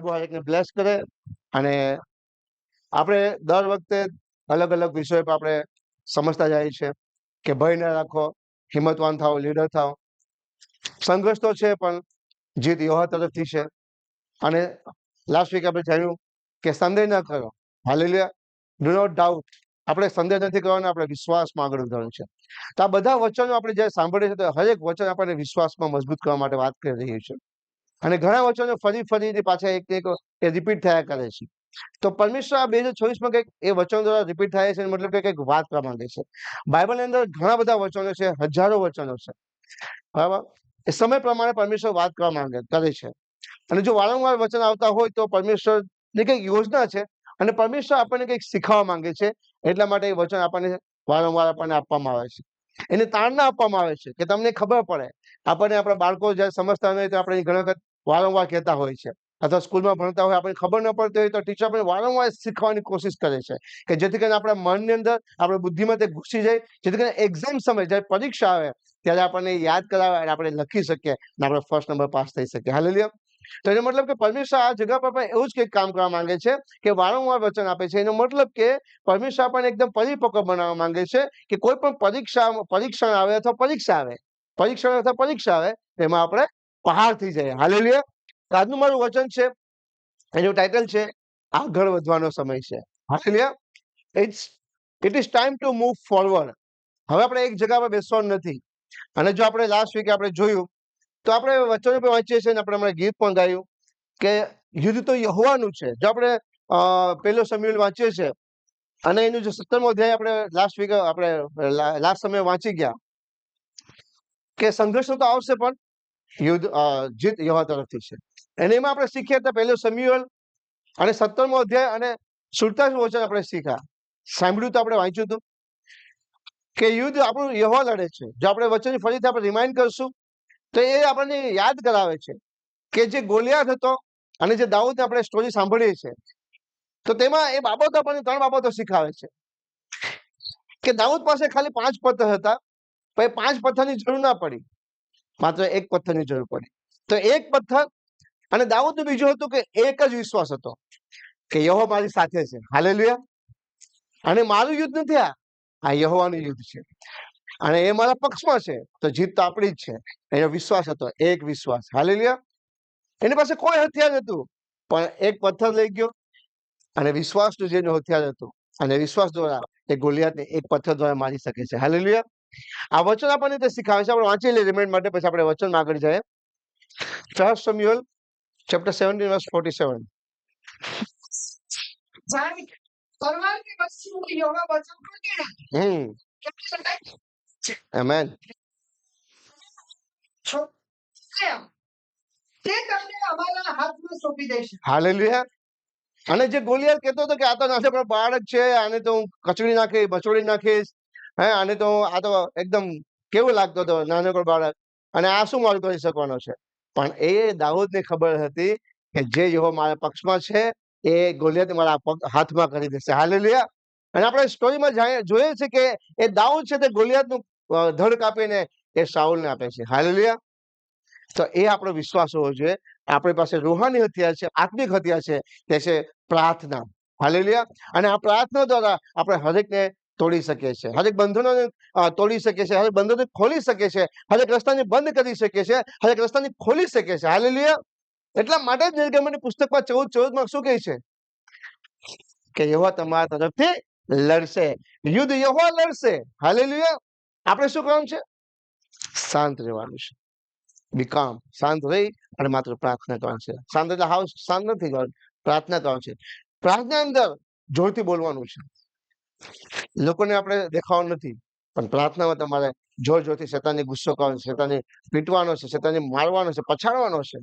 પ્રભુ હરેકને બ્લેસ કરે. અને આપણે દર વખતે અલગ અલગ વિષયો પર આપણે સમજતા જાય છે કે ભય ન રાખો, હિંમતવાન થાવ, લીડર થાવ. સંઘર્ષ તો છે પણ જીત યહોવા તરફથી છે. અને લાસ્ટ વીક આપણે જાણ્યું કે સંદેહ ન કરો. હાલેલુયા. Do not doubt. આપણે સંદેહ નથી કરવાનો, આપણે વિશ્વાસમાં આગળ વધવાનું છે. તો આ બધા વચનો આપણે જ્યારે સાંભળીએ છીએ તો હરેક વચન આપણને વિશ્વાસમાં મજબૂત કરવા માટે વાત કરી રહ્યું છે. અને ઘણા વચનો ફરી પાછા એક એ રિપીટ થયા કરે છે. તો પરમેશ્વર આ 2024માં કંઈક એ વચનો દ્વારા રિપીટ થાય છે, મતલબ કે કંઈક વાત કરવા માંગે છે. બાઇબલની અંદર ઘણા બધા વચનો છે, હજારો વચનો છે, બરાબર. એ સમય પ્રમાણે પરમેશ્વર વાત કરવા કરે છે. અને જો વારંવાર વચન આવતા હોય તો પરમેશ્વરની કંઈક યોજના છે અને પરમેશ્વર આપણને કંઈક શીખવવા માંગે છે. એટલા માટે એ વચન આપણને વારંવાર આપણને આપવામાં આવે છે. એને તારણા આપવામાં આવે છે કે તમને ખબર પડે. આપણને આપણા બાળકો જ્યારે સમજતા નહીં તો આપણે ઘણા વખત વારંવાર કહેતા હોય છે, અથવા સ્કૂલમાં ભણતા હોય આપણને ખબર ન પડતી હોય તો ટીચર આપણે વારંવાર શીખવાની કોશિશ કરે છે કે જેથી કરીને આપણા મનની અંદર, આપણા બુદ્ધિમાં તે ઘૂસી જાય, જેથી કરીને એક્ઝામ સમય જ્યારે પરીક્ષા આવે ત્યારે આપણને યાદ કરાવે અને આપણે લખી શકીએ અને આપણે ફર્સ્ટ નંબર પાસ થઈ શકીએ. હાલેલુયા. તો એનો મતલબ કે પરમેશ્વર આ જગ્યા પર પણ એવું જ કંઈક કામ કરવા માંગે છે કે વારંવાર વચન આપે છે. એનો મતલબ કે પરમેશ્વર આપણને એકદમ પરિપક્વ બનાવવા માંગે છે કે કોઈ પણ પરીક્ષણ આવે અથવા પરીક્ષા આવે એમાં આપણે પહાર થઈ જાય. હાલેલુયા. આજનું મારું વચન છે, એનું ટાઇટલ છે આગળ વધવાનો સમય છે. Hallelujah. It is time to move forward. હવે આપણે એક જગ્યા પર બેસવાનું નથી. અને જો આપણે લાસ્ટ વીકે આપણે જોયું તો આપણે વચનો પણ વાંચીએ છીએ અને આપણે હમણાં ગીત પણ ગાયું કે યુદ્ધ તો યહોવાનું છે. જો આપણે પહેલો શમૂએલ વાંચીએ છીએ અને એનું જે 17મો અધ્યાય આપણે લાસ્ટ સમય વાંચી ગયા કે સંઘર્ષ તો આવશે પણ જીત યહોવા તરફથી છે. અને એમાં આપણે શીખ્યા હતા પહેલો શમૂએલ અને 17મો અધ્યાય અને 47 વચન આપણે સાંભળ્યું તો આપણે વાંચ્યું હતું કે યુદ્ધ આપણું યહોવા લડે છે. જો આપણે વચન ફરીથી આપણે રિમાઇન્ડ કરશું તો એ આપણને યાદ કરાવે છે કે જે ગોલિયાત હતો અને જે દાઉદની આપણે સ્ટોરી સાંભળીએ છીએ તો તેમાં એ બાબતો આપણને 3 બાબતો શીખાવે છે કે દાઉદ પાસે ખાલી 5 પથ્થર હતા, પણ 5 પથ્થરની જરૂર ના પડી, માત્ર 1 પથ્થરની જરૂર પડી. તો 1 પથ્થર અને દાઉદનું બીજું હતું કે એક જ વિશ્વાસ હતો કે યહોવા મારી સાથે છે. હાલેલુયા. અને મારું યુદ્ધ નથી, આ યહોવાનું યુદ્ધ છે અને એ મારા પક્ષમાં છે તો જીત તો આપણી જ છે. એનો વિશ્વાસ હતો, એક વિશ્વાસ. હાલેલુયા. એની પાસે કોઈ હથિયાર નતું પણ 1 પથ્થર લઈ ગયો અને વિશ્વાસનું જેનું હથિયાર હતું અને વિશ્વાસ દ્વારા એ ગોલિયાતને 1 પથ્થર દ્વારા મારી શકે છે. હાલેલુયા. આ વચન આપણને તે શીખાવે છે. આપણે વાંચી લઈએ રિમાઇન્ડ માટે, પછી આપણે વચનમાં આગળ જઈએ. 1 શમૂએલ chapter 17 verse 47. Amen. હાલેલુયા. અને જે ગોલિયાત કહેતો હતો કે આ તો નાનકડો બાળક છે, આને તો હું કચડી નાખીશ, બચોડી નાખીશ, આને તો આ તો એકદમ કેવું લાગતો હતો નાનકડો બાળક, અને આ શું મારું કરી શકવાનો છે. પણ એ દાઉદને ખબર હતી કે જે યહોવા મારા પક્ષમાં છે એ ગોલિયાત મારા હાથમાં કરી દેશે. હાલેલુયા. અને આપણે સ્ટોરીમાં જોઈએ છે કે એ દાઉદ છે તે ગોલિયાતનું ધડ કાપીને એ શાઉલને આપે છે. હાલેલુયા. તો એ આપણો વિશ્વાસ હોવો જોઈએ. આપણી પાસે રૂહાની હથિયાર છે, આત્મિક હથિયાર છે, તે છે પ્રાર્થના. હાલેલુયા. અને આ પ્રાર્થના દ્વારા આપણે હરેકને તોડી શકીએ છીએ, હરેક બંધનોને તોડી શકીએ છીએ, હરેક બંધનોને ખોલી શકીએ છીએ, હરેક રસ્તાને બંધ કરી શકીએ છીએ, હરેક રસ્તાને ખોલી શકીએ છીએ. હાલેલુયા. એટલા માટે જ નિર્ગમનની પુસ્તકમાં 14:14 શું કહે છે કે યહોવા તમારા તરફથી લડશે, યુદ્ધ યહોવા લડશે. હાલેલુયા. આપણે શું કરવાનું છે? શાંત રહેવાનું છે. બી શાંત રહી અને માત્ર પ્રાર્થના કરવાની છે. શાંત એટલે હાવ શાંત નથી કરવાનું, પ્રાર્થના કરવાની છે. પ્રાર્થના અંદર જોરથી બોલવાનું છે. લોકોને આપણે દેખાવાનું નથી, પણ પ્રાર્થનામાં તમારે જોરથી શેતાનને ગુસ્સો કરવાનો, શેતાનને પીટવાનો છે, શેતાનને મારવાનો છે, પછાડવાનો છે.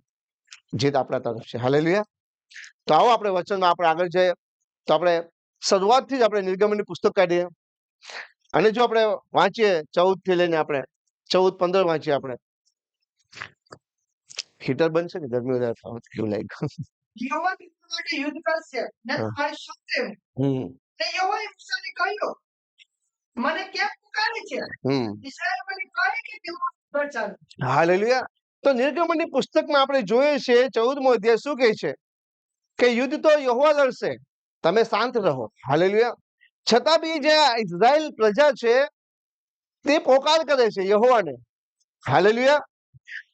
જીત આપણા તરફ છે. હાલેલુયા. તો આવો આપણે વચનમાં આપણે આગળ જઈએ. તો આપણે શરૂઆતથી જ આપણે નિર્ગમનની પુસ્તક કાઢીએ અને જો આપણે વાંચીએ 14 થી લઈને આપણે 14-15 વાંચીએ. આપણે હીટર બંધ છે ને, ગરમી વધારે થવા કેવું લાગ્યું. યુદ્ધ કરશે ને તમારી સાથે ને યહોવાએ મૂસાને કહ્યું, મને કેમ પુકારે છે? ઇસ્રાએલ મને કહે કે તેઓ પર ચાલો. હાલેલુયા. તો નિર્ગમનની પુસ્તકમાં આપણે જોઈએ છે 14મો અધ્યાય શું કહે છે કે યુદ્ધ તો યહોવા લડશે, તમે શાંત રહો. હાલેલુયા. છતાં બી જે ઇઝરાયલ પ્રજા છે તે પોકાર કરે છે યહોવાને. હાલેલુયા.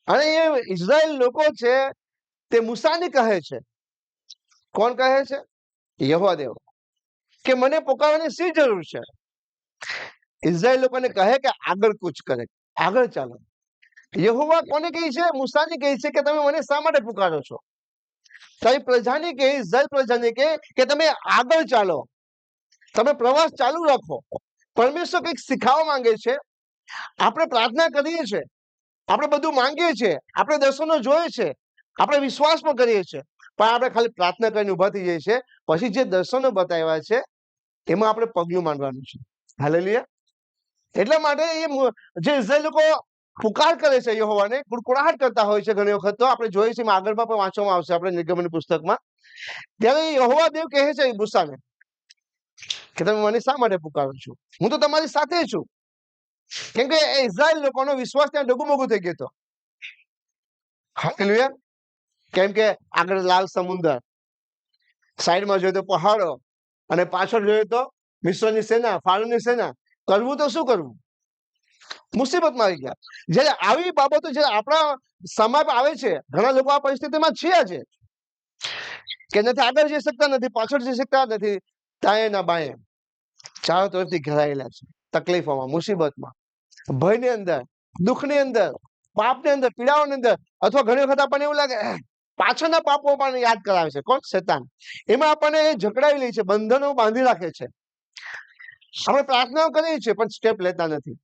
અને એ ઇઝરાયલ લોકો છે તે મૂસાને કહે છે. કોણ કહે છે? યહોવા દેવ. કે મને પોકારવાની શી જરૂર છે? ઇઝરાયલ લોકોને કહે કે આગળ કૂચ કરે, આગળ ચાલો. યહોવા કોને કહે છે? મૂસાને કહે છે કે તમે મને શા માટે પુકારો છો? તારી પ્રજાને કહે, ઇઝરાયલ પ્રજાને કહે કે તમે આગળ ચાલો, તમે પ્રવાસ ચાલુ રાખો. પરમેશ્વર કંઈક શીખવવા માંગે છે. આપણે પ્રાર્થના કરીએ છીએ, આપણે બધું માંગીએ છીએ, આપણે દર્શનો જોઈએ છે, આપણે વિશ્વાસ પણ કરીએ છીએ, પણ આપણે ખાલી પ્રાર્થના કરીને ઉભા થઈ જઈએ છીએ. પછી જે દર્શનો બતાવ્યા છે એમાં આપણે પગલું માંડવાનું છે. હાલેલુયા. એટલા માટે એ જે ઇઝરાયલ લોકો પુકાર કરે છે યહોવાને, કુડકુડાટ કરતા હોય છે ઘણી વખત, તો આપણે જોઈએ છીએ આગળમાં પણ વાંચવામાં આવશે આપણે નિર્ગમનની પુસ્તકમાં. ત્યારે યહોવા દેવ કહે છે મૂસાને કે તમે મને શા માટે પુકારો છો? હું તો તમારી સાથે છું. કેમ કે ઇઝરાયલ લોકોનો વિશ્વાસ ત્યાં ડગુમગુ થઈ ગયો હતો. હાલેલુયા. કેમ કે આગળ લાલ સમુદ્ર, સાઈડમાં જોઈએ તો પહાડો, અને પાછળ જોઈએ તો મિસ્રની સેના, ફાળોની સેના. કરવું તો શું કરવું? મુસીબતમાં આવી ગયા. જ્યારે આવી બાબતો જ્યારે આપણા સમાજ આવે છે, ઘણા લોકો આ પરિસ્થિતિમાં છે આજે કે નથી આગળ જઈ શકતા, નથી પાછળ જઈ શકતા, નથી દાયે ના બાયે, ચારો તરફથી ઘેરાયેલા છે તકલીફોમાં, મુસીબતમાં, ભયની અંદર, દુઃખની અંદર, પાપની અંદર, પીડાઓની અંદર. અથવા ઘણી વખત આપણને એવું લાગે પાછળના પાપો પણ યાદ કરાવે છે. કોણ? શેતાન. એમાં આપણને જકડાવી લે છે, બંધનો બાંધી રાખે છે. આપણે પ્રાર્થનાઓ કરીએ છીએ પણ સ્ટેપ લેતા નથી.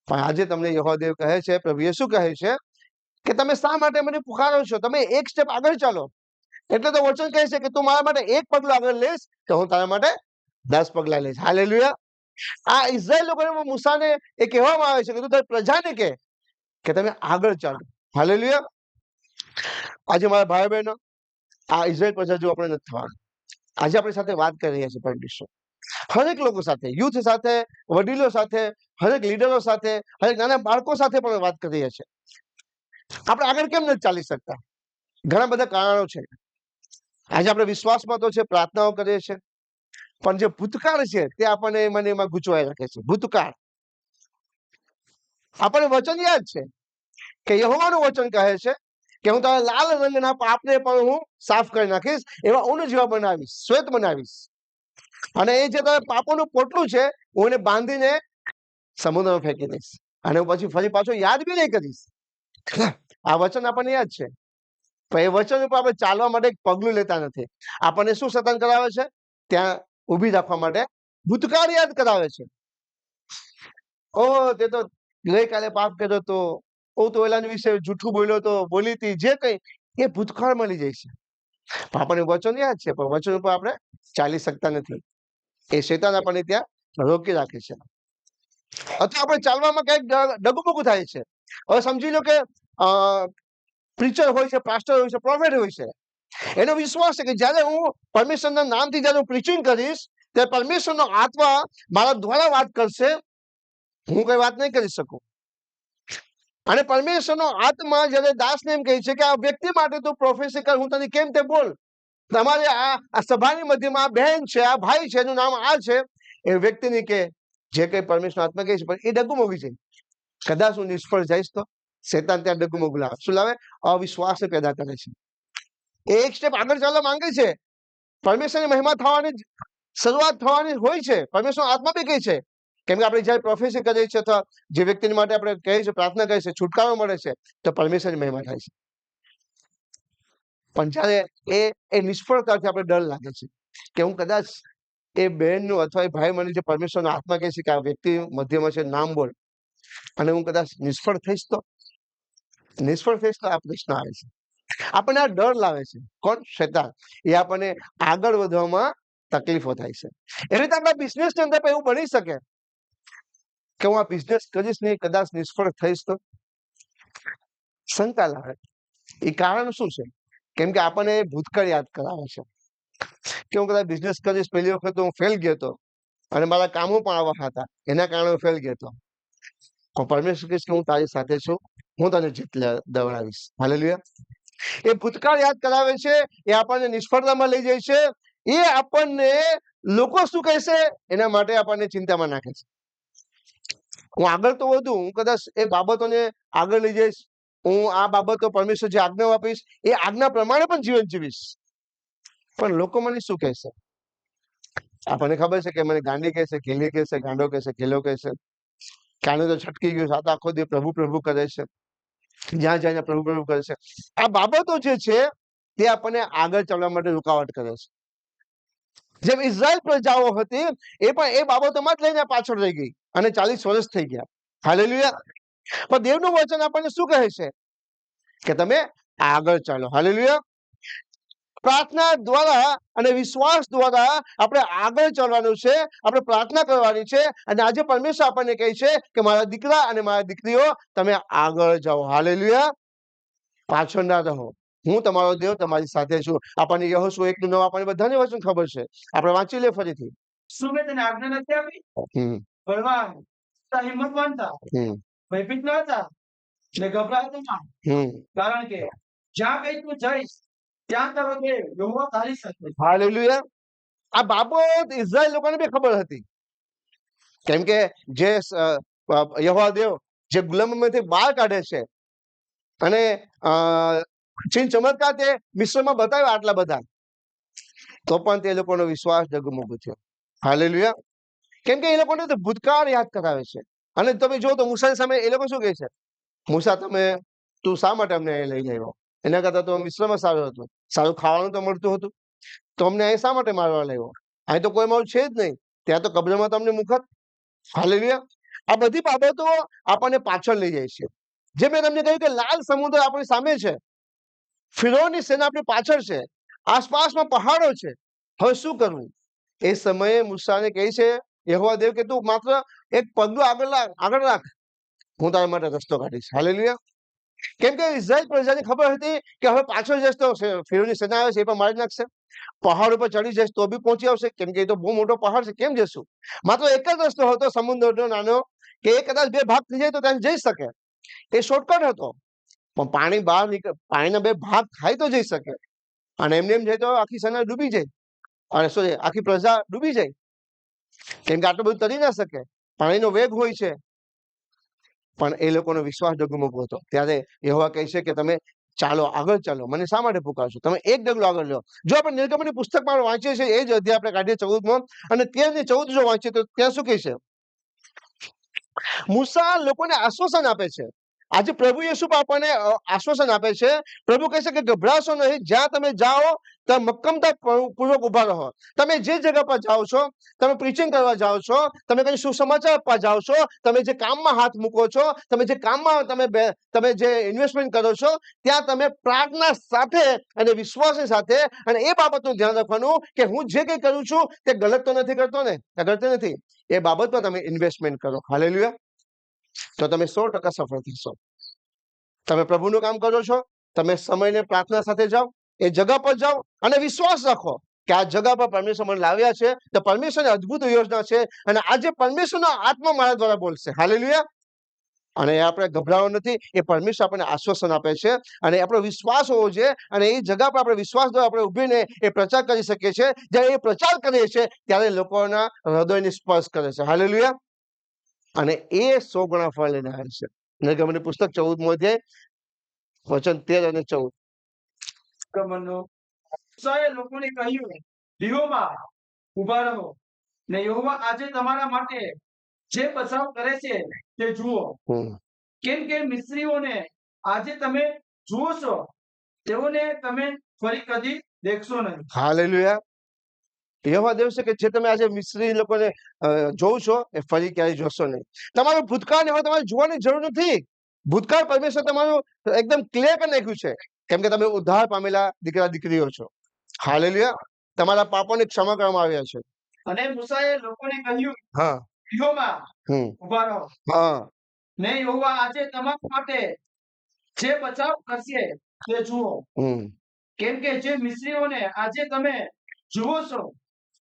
પણ આજે તમને યહોવા દેવ કહે છે, પ્રભુ યેસુ કહે છે કે તમે શા માટે મને પુકારો છો? તમે એક સ્ટેપ આગળ ચાલો. એટલે તો વચન કહે છે કે તું મારા માટે એક પગલું આગળ લઈશ તો હું તારા માટે 10 પગલા લઈશ. હાલેલુયા. આ ઇઝરાયલ લોકોને મૂસાને એ કહેવામાં આવે છે કે તું તારી પ્રજાને કહે કે તમે આગળ ચાલો. હાલેલુયા. આજે મારા ભાઈ બહેનો, આ ઇઝરાયલ પ્રજા જો આપણે નથી થવાનું. આજે આપણી સાથે વાત કરી રહ્યા છે પરમેશ્વર, હરેક લોકો સાથે, યુથ સાથે, વડીલો સાથે, હરેક લીડરો સાથે, હરેક નાના બાળકો સાથે પણ વાત કરી રહ્યા છે. આપણે આગળ કેમ નથી ચાલી શકતા? ઘણા બધા કારણો છે. આજે આપણે વિશ્વાસમાં તો છે, પ્રાર્થનાઓ કરીએ છીએ, પણ જે ભૂતકાળ છે તે આપણને મને એમાં ગૂંચવાઈ રાખે છે. ભૂતકાળ. આપણને વચન યાદ છે કે યહોવાનું વચન કહે છે કે હું તારા લાલ રંગના પાપને પણ હું સાફ કરી નાખીશ, એવા ઊન જેવા બનાવીશ, શ્વેત બનાવીશ. અને એ જે તારા પાપોનું પોટલું છે હું એને બાંધીને સમુદ્રમાં ફેંકી દઈશ, અને હું પછી ફરી પાછો યાદ બી નહીં કરીશ. આ વચન આપણને યાદ છે, પણ એ વચન ઉપર આપણે ચાલવા માટે એક પગલું લેતા નથી. આપણને શું શેતાન કરાવે છે? ત્યાં ઊભી રાખવા માટે ભૂતકાળ યાદ કરાવે છે. ઓ તે તો ગઈકાલે પાપ કર્યો તો, ઓ તો એના વિશે જૂઠું બોલ્યો તો, બોલી હતી, જે કઈ એ ભૂતકાળ મળી જાય છે. આપણને વચન યાદ છે પણ વચન ઉપર આપણે ચાલી શકતા નથી. એ શેતાન આપણને ત્યાં રોકી રાખે છે. અથવા આપણે ચાલવામાં કઈક ડગુમગુ થાય છે. હવે સમજી લો કે પ્રીચર હોય છે, પાસ્ટર હોય છે, પ્રોફેટ હોય છે. એનો વિશ્વાસ છે કે જ્યારે હું પરમેશ્વરના નામથી જ્યારે હું પ્રીચિંગ કરીશ ત્યારે પરમેશ્વરનો આત્મા મારા દ્વારા વાત કરશે, હું કઈ વાત નહીં કરી શકું. અને પરમેશ્વરનો આત્મા જ્યારે દાસને એમ કહે છે કે આ વ્યક્તિ માટે તું પ્રોફેસી કર, હું તને કેમ તે બોલ. તમારે આ સભાની મધ્યમાં આ બહેન છે, આ ભાઈ છે, એનું નામ આ છે, એ વ્યક્તિની કે જે કઈ પરમેશ્વર આત્મા કહે છે, પણ એ ડગુમગી છે. કદાચ હું નિષ્ફળ જઈશ તો શેતાન ત્યાં ડગુમગુ લાવે. શું લાવે? અવિશ્વાસ પેદા કરે છે. એ એક સ્ટેપ આગળ ચાલવા માંગે છે. પરમેશ્વરની મહિમા થવાની શરૂઆત થવાની હોય છે. પરમેશ્વર આત્મા બી કહે છે, કેમ કે આપણે જયારે પ્રોફેસી કરીએ છીએ અથવા જે વ્યક્તિની માટે આપણે કહીએ છીએ, પ્રાર્થના કરીએ છીએ, છુટકારો મળે છે, તો પરમેશ્વરની મહિમા થાય છે. પણ જયારે એ નિષ્ફળતાથી આપણે ડર લાગે છે કે હું કદાચ એ બહેનનું અથવા એ ભાઈ મને જે પરમેશ્વરનો આત્મા કહે છે કે આ વ્યક્તિ મધ્યમાં છે, નામ બોલ, અને હું કદાચ નિષ્ફળ થઈશ તો આ પ્રશ્ન આવે છે. આપણને આ ડર લાવે છે. કોણ? શેતાન. એ આપણને આગળ વધવામાં તકલીફો થાય છે. એ રીતે આપણા બિઝનેસની અંદર એવું બની શકે કે હું આ બિઝનેસ કરીશ નહીં, કદાચ નિષ્ફળ થઈશ તો શંકા લાવે. એ કારણ શું છે? કેમ કે આપણને ભૂતકાળ યાદ કરાવે છે કે હું કદાચ બિઝનેસ કરીશ, પહેલી વખત હું ફેલ ગયો હતો અને મારા કામો પણ આવા હતા, એના કારણે હું ફેલ ગયો હતો. પરમેશ્વર કહીશ કે હું તારી સાથે છું, હું તને જીત દવડાવીશ. હાલેલુયા. એ ભૂતકાળ યાદ કરાવે છે, એ આપણને નિષ્ફળતામાં લઈ જાય છે, એ આપણને લોકો શું કહેશે એના માટે આપણને ચિંતામાં નાખે છે. હું આગળ તો વધુ, હું કદાચ એ બાબતોને આગળ લઈ જઈશ, હું આ બાબતો પરમેશ્વર જે આજ્ઞા આપીશ એ આજ્ઞા પ્રમાણે પણ જીવન જીવીશ, પણ લોકો મને શું કહેશે? આપણને ખબર છે કે મને ગાંડી કહેશે, ઘેલી કહેશે, ગાંડો કહેશે, ઘેલો કહેશે, કાને તો છટકી ગયું, સાત આખો દે પ્રભુ પ્રભુ કરે છે, જ્યાં જઈને પ્રભુ પ્રભુ કરે છે. આ બાબતો જે છે તે આપણને આગળ ચાલવા માટે રૂકાવટ કરે છે. જેમ ઇઝરાયલ પ્રજાઓ હતી એ પણ એ બાબતોમાં જ લઈને પાછળ રહી ગઈ અને 40 વર્ષ થઈ ગયા. હાલેલુયા. પણ દેવનું વચન આપણને શું કહે છે કે તમે આગળ ચાલો. હાલેલુયા. પ્રાર્થના દ્વારા અને વિશ્વાસ દ્વારા આપણે આગળ ચાલવાનું છે, આપણે પ્રાર્થના કરવાની છે. અને આજે પરમેશ્વર આપણને કહે છે કે મારા દીકરા અને મારા દીકરીઓ તમે આગળ જાઓ. હાલેલુયા. પાછળ ના રહો, હું તમારો દેવ તમારી સાથે છું. આપણને યહોશુ 1:9 આપણને બધાને વચન ખબર છે, આપણે વાંચી લે ફરીથી. શું મેં તને આજ્ઞા નથી આપી? બળવાન થા, હિંમતવાન થા, ભયભીત ન થા ને ગભરાતો ના, કારણ કે જ્યાં કઈ તું જઈશ ત્યાં તારો દેવ યહોવા તારી સાથે છે. હાલેલુયા. આ બાબત ઇઝરાયલ લોકોને બી ખબર હતી, કેમ કે જે યહોવા દેવ જે ગુલામીમાંથી બહાર કાઢે છે અને ચીન ચમત્કાર તે મિશ્રમાં બતાવ્યા આટલા બધા, તો પણ તે લોકોનો વિશ્વાસ ડગમગ થયો. હાલેલુયા. કેમ કે એ લોકોને તો ભૂતકાળ યાદ કરાવે છે. અને તમે જો તો મૂસાની સામે એ લોકો શું કહે છે? મૂસા તું શા માટે અમને અહીં લઈ આવ્યો? એના કરતા તો મિશ્રમાં સારું હતું, સારું ખાવાનું તો મળતું હતું, તો અમને અહીં શા માટે મારવા લાવ્યો? અહીં તો કોઈ મારું છે જ નહીં, ત્યાં તો કબ્રમાં તમને મુખત. હાલેલુયા. આ બધી બાબતો આપણને પાછળ લઈ જાય છે. જે મેં તમને કહ્યું કે લાલ સમુદ્ર આપણી સામે છે, ફિરૌનની સેના આપણી પાછળ છે, આસપાસમાં પહાડો છે. હવે શું કરવું? એ સમયે મૂસાને કહે છે યહોવા દેવ કે તું માત્ર એક પગલું આગળ રાખ, હું તારા માટે રસ્તો કાઢીશ. હાલેલુયા. કેમ કે ઇઝરાયલ પ્રજાને ખબર હતી કે હવે પાછળ જશે તો ફિરૌનની સેના આવે છે એ પણ મારી નાખશે, પહાડ ઉપર ચડી જશે તો બી પહોંચી આવશે, કેમ કે એ તો બહુ મોટો પહાડ છે, કેમ જશું? માત્ર એક જ રસ્તો હતો સમુદ્રનો નાનો, કે એ કદાચ બે ભાગ થઈ જાય તો ત્યાં જઈ શકે, એ શોર્ટકટ હતો. પણ પાણી બહાર પાણીના બે ભાગ થાય તો જઈ શકે, અને એમને એમ જાય તો આખી સેના ડૂબી જાય, અને સોરી આખી પ્રજા ડૂબી જાય, કેમ કે આટલું બધું તરી ના શકે, પાણીનો વેગ હોય છે. પણ એ લોકોનો વિશ્વાસ ડગમગતો હતો. ત્યારે યહોવા કહે છે કે તમે ચાલો, આગળ ચાલો, મને શા માટે પુકારશો? તમે એક ડગલું આગળ લો. જો આપણે નિર્ગમનની પુસ્તકમાં વાંચીએ છીએ એ જ અધ્યાય આપણે કાઢીએ 14માં, અને 13 જો વાંચીએ તો ત્યાં શું કહે છે? મૂસા લોકોને આશ્વાસન આપે છે. આજે પ્રભુ યેસુ આપણને આશ્વાસન આપે છે. પ્રભુ કહે છે કે ગભરાશો નહીં, જ્યાં તમે જાઓ ત્યાં મક્કમતા પૂર્વક ઉભા રહો. તમે જે જગ્યા પર જાઓ છો, તમે પ્રીચિંગ કરવા જાઓ છો, તમે કઈ સુસમાચાર આપવા જાઓ છો, તમે જે કામમાં હાથ મૂકો છો, તમે જે કામમાં તમે જે ઇન્વેસ્ટમેન્ટ કરો છો, ત્યાં તમે પ્રાર્થના સાથે અને વિશ્વાસની સાથે, અને એ બાબતનું ધ્યાન રાખવાનું કે હું જે કંઈ કરું છું તે ગલત તો નથી કરતો ને, ગલત નથી, એ બાબતમાં તમે ઇન્વેસ્ટમેન્ટ કરો. હાલેલુયા. તો તમે 100% સફળ થશો. તમે પ્રભુનું કામ કરો છો, તમે સમયને પ્રાર્થના સાથે જાઓ, એ જગા પર જાઓ અને વિશ્વાસ રાખો કે આ જગા પર પરમેશ્વર મને લાવ્યા છે, તો પરમેશ્વરની અદ્ભુત યોજના છે, અને આજે પરમેશ્વરનો આત્મા મારા દ્વારા બોલશે. હાલેલુયા. અને એ આપણે ગભરાવો નથી, એ પરમેશ્વર આપણને આશ્વાસન આપે છે, અને આપણો વિશ્વાસ હોવો જોઈએ, અને એ જગા પર આપણે વિશ્વાસ દ્વારા આપણે ઉભીને એ પ્રચાર કરી શકીએ છીએ. જ્યારે એ પ્રચાર કરીએ છીએ ત્યારે લોકોના હૃદયને સ્પર્શ કરે છે. હાલેલુયા. અને એ 100 ગણા ફળ લઈને આવે છે. નિર્ગમનની પુસ્તક 14મો અધ્યાય વચન 13 અને 14. મૂસાએ લોકોને કહ્યું, લીહોમાં ઊભા રહો, ને યહોવા આજે તમારા માટે જે બચાવ કરે છે તે જુઓ, કેમ કે મિસ્રીઓને આજે તમે જુઓ છો તેઓને તમે ફરી કદી દેખશો નહીં. હાલેલુયા. યહોવા દેવ છે કે જે તમે આજે મિસ્રી લોકોને જોવ છો એ ફરી ક્યારેય જોશો નહીં. તમારું ભૂતકાળ હવે તમારે જોવાની જરૂર નથી. ભૂતકાળ પરમેશ્વર તમારું એકદમ ક્લિયર કરી નાખ્યું છે, કેમ કે તમે ઉદ્ધાર પામેલા દીકરા દીકરીઓ છો. હાલેલુયા. તમારા પાપોને ક્ષમા કરવામાં આવ્યા છે. અને મૂસાએ લોકોને કહ્યું, હા, લીહોમાં ઊભા રહો, હા, ને યહોવા આજે તમારા માટે જે બચાવ કરશે તે જુઓ, કેમ કે જે મિસ્રીઓને આજે તમે જુઓ છો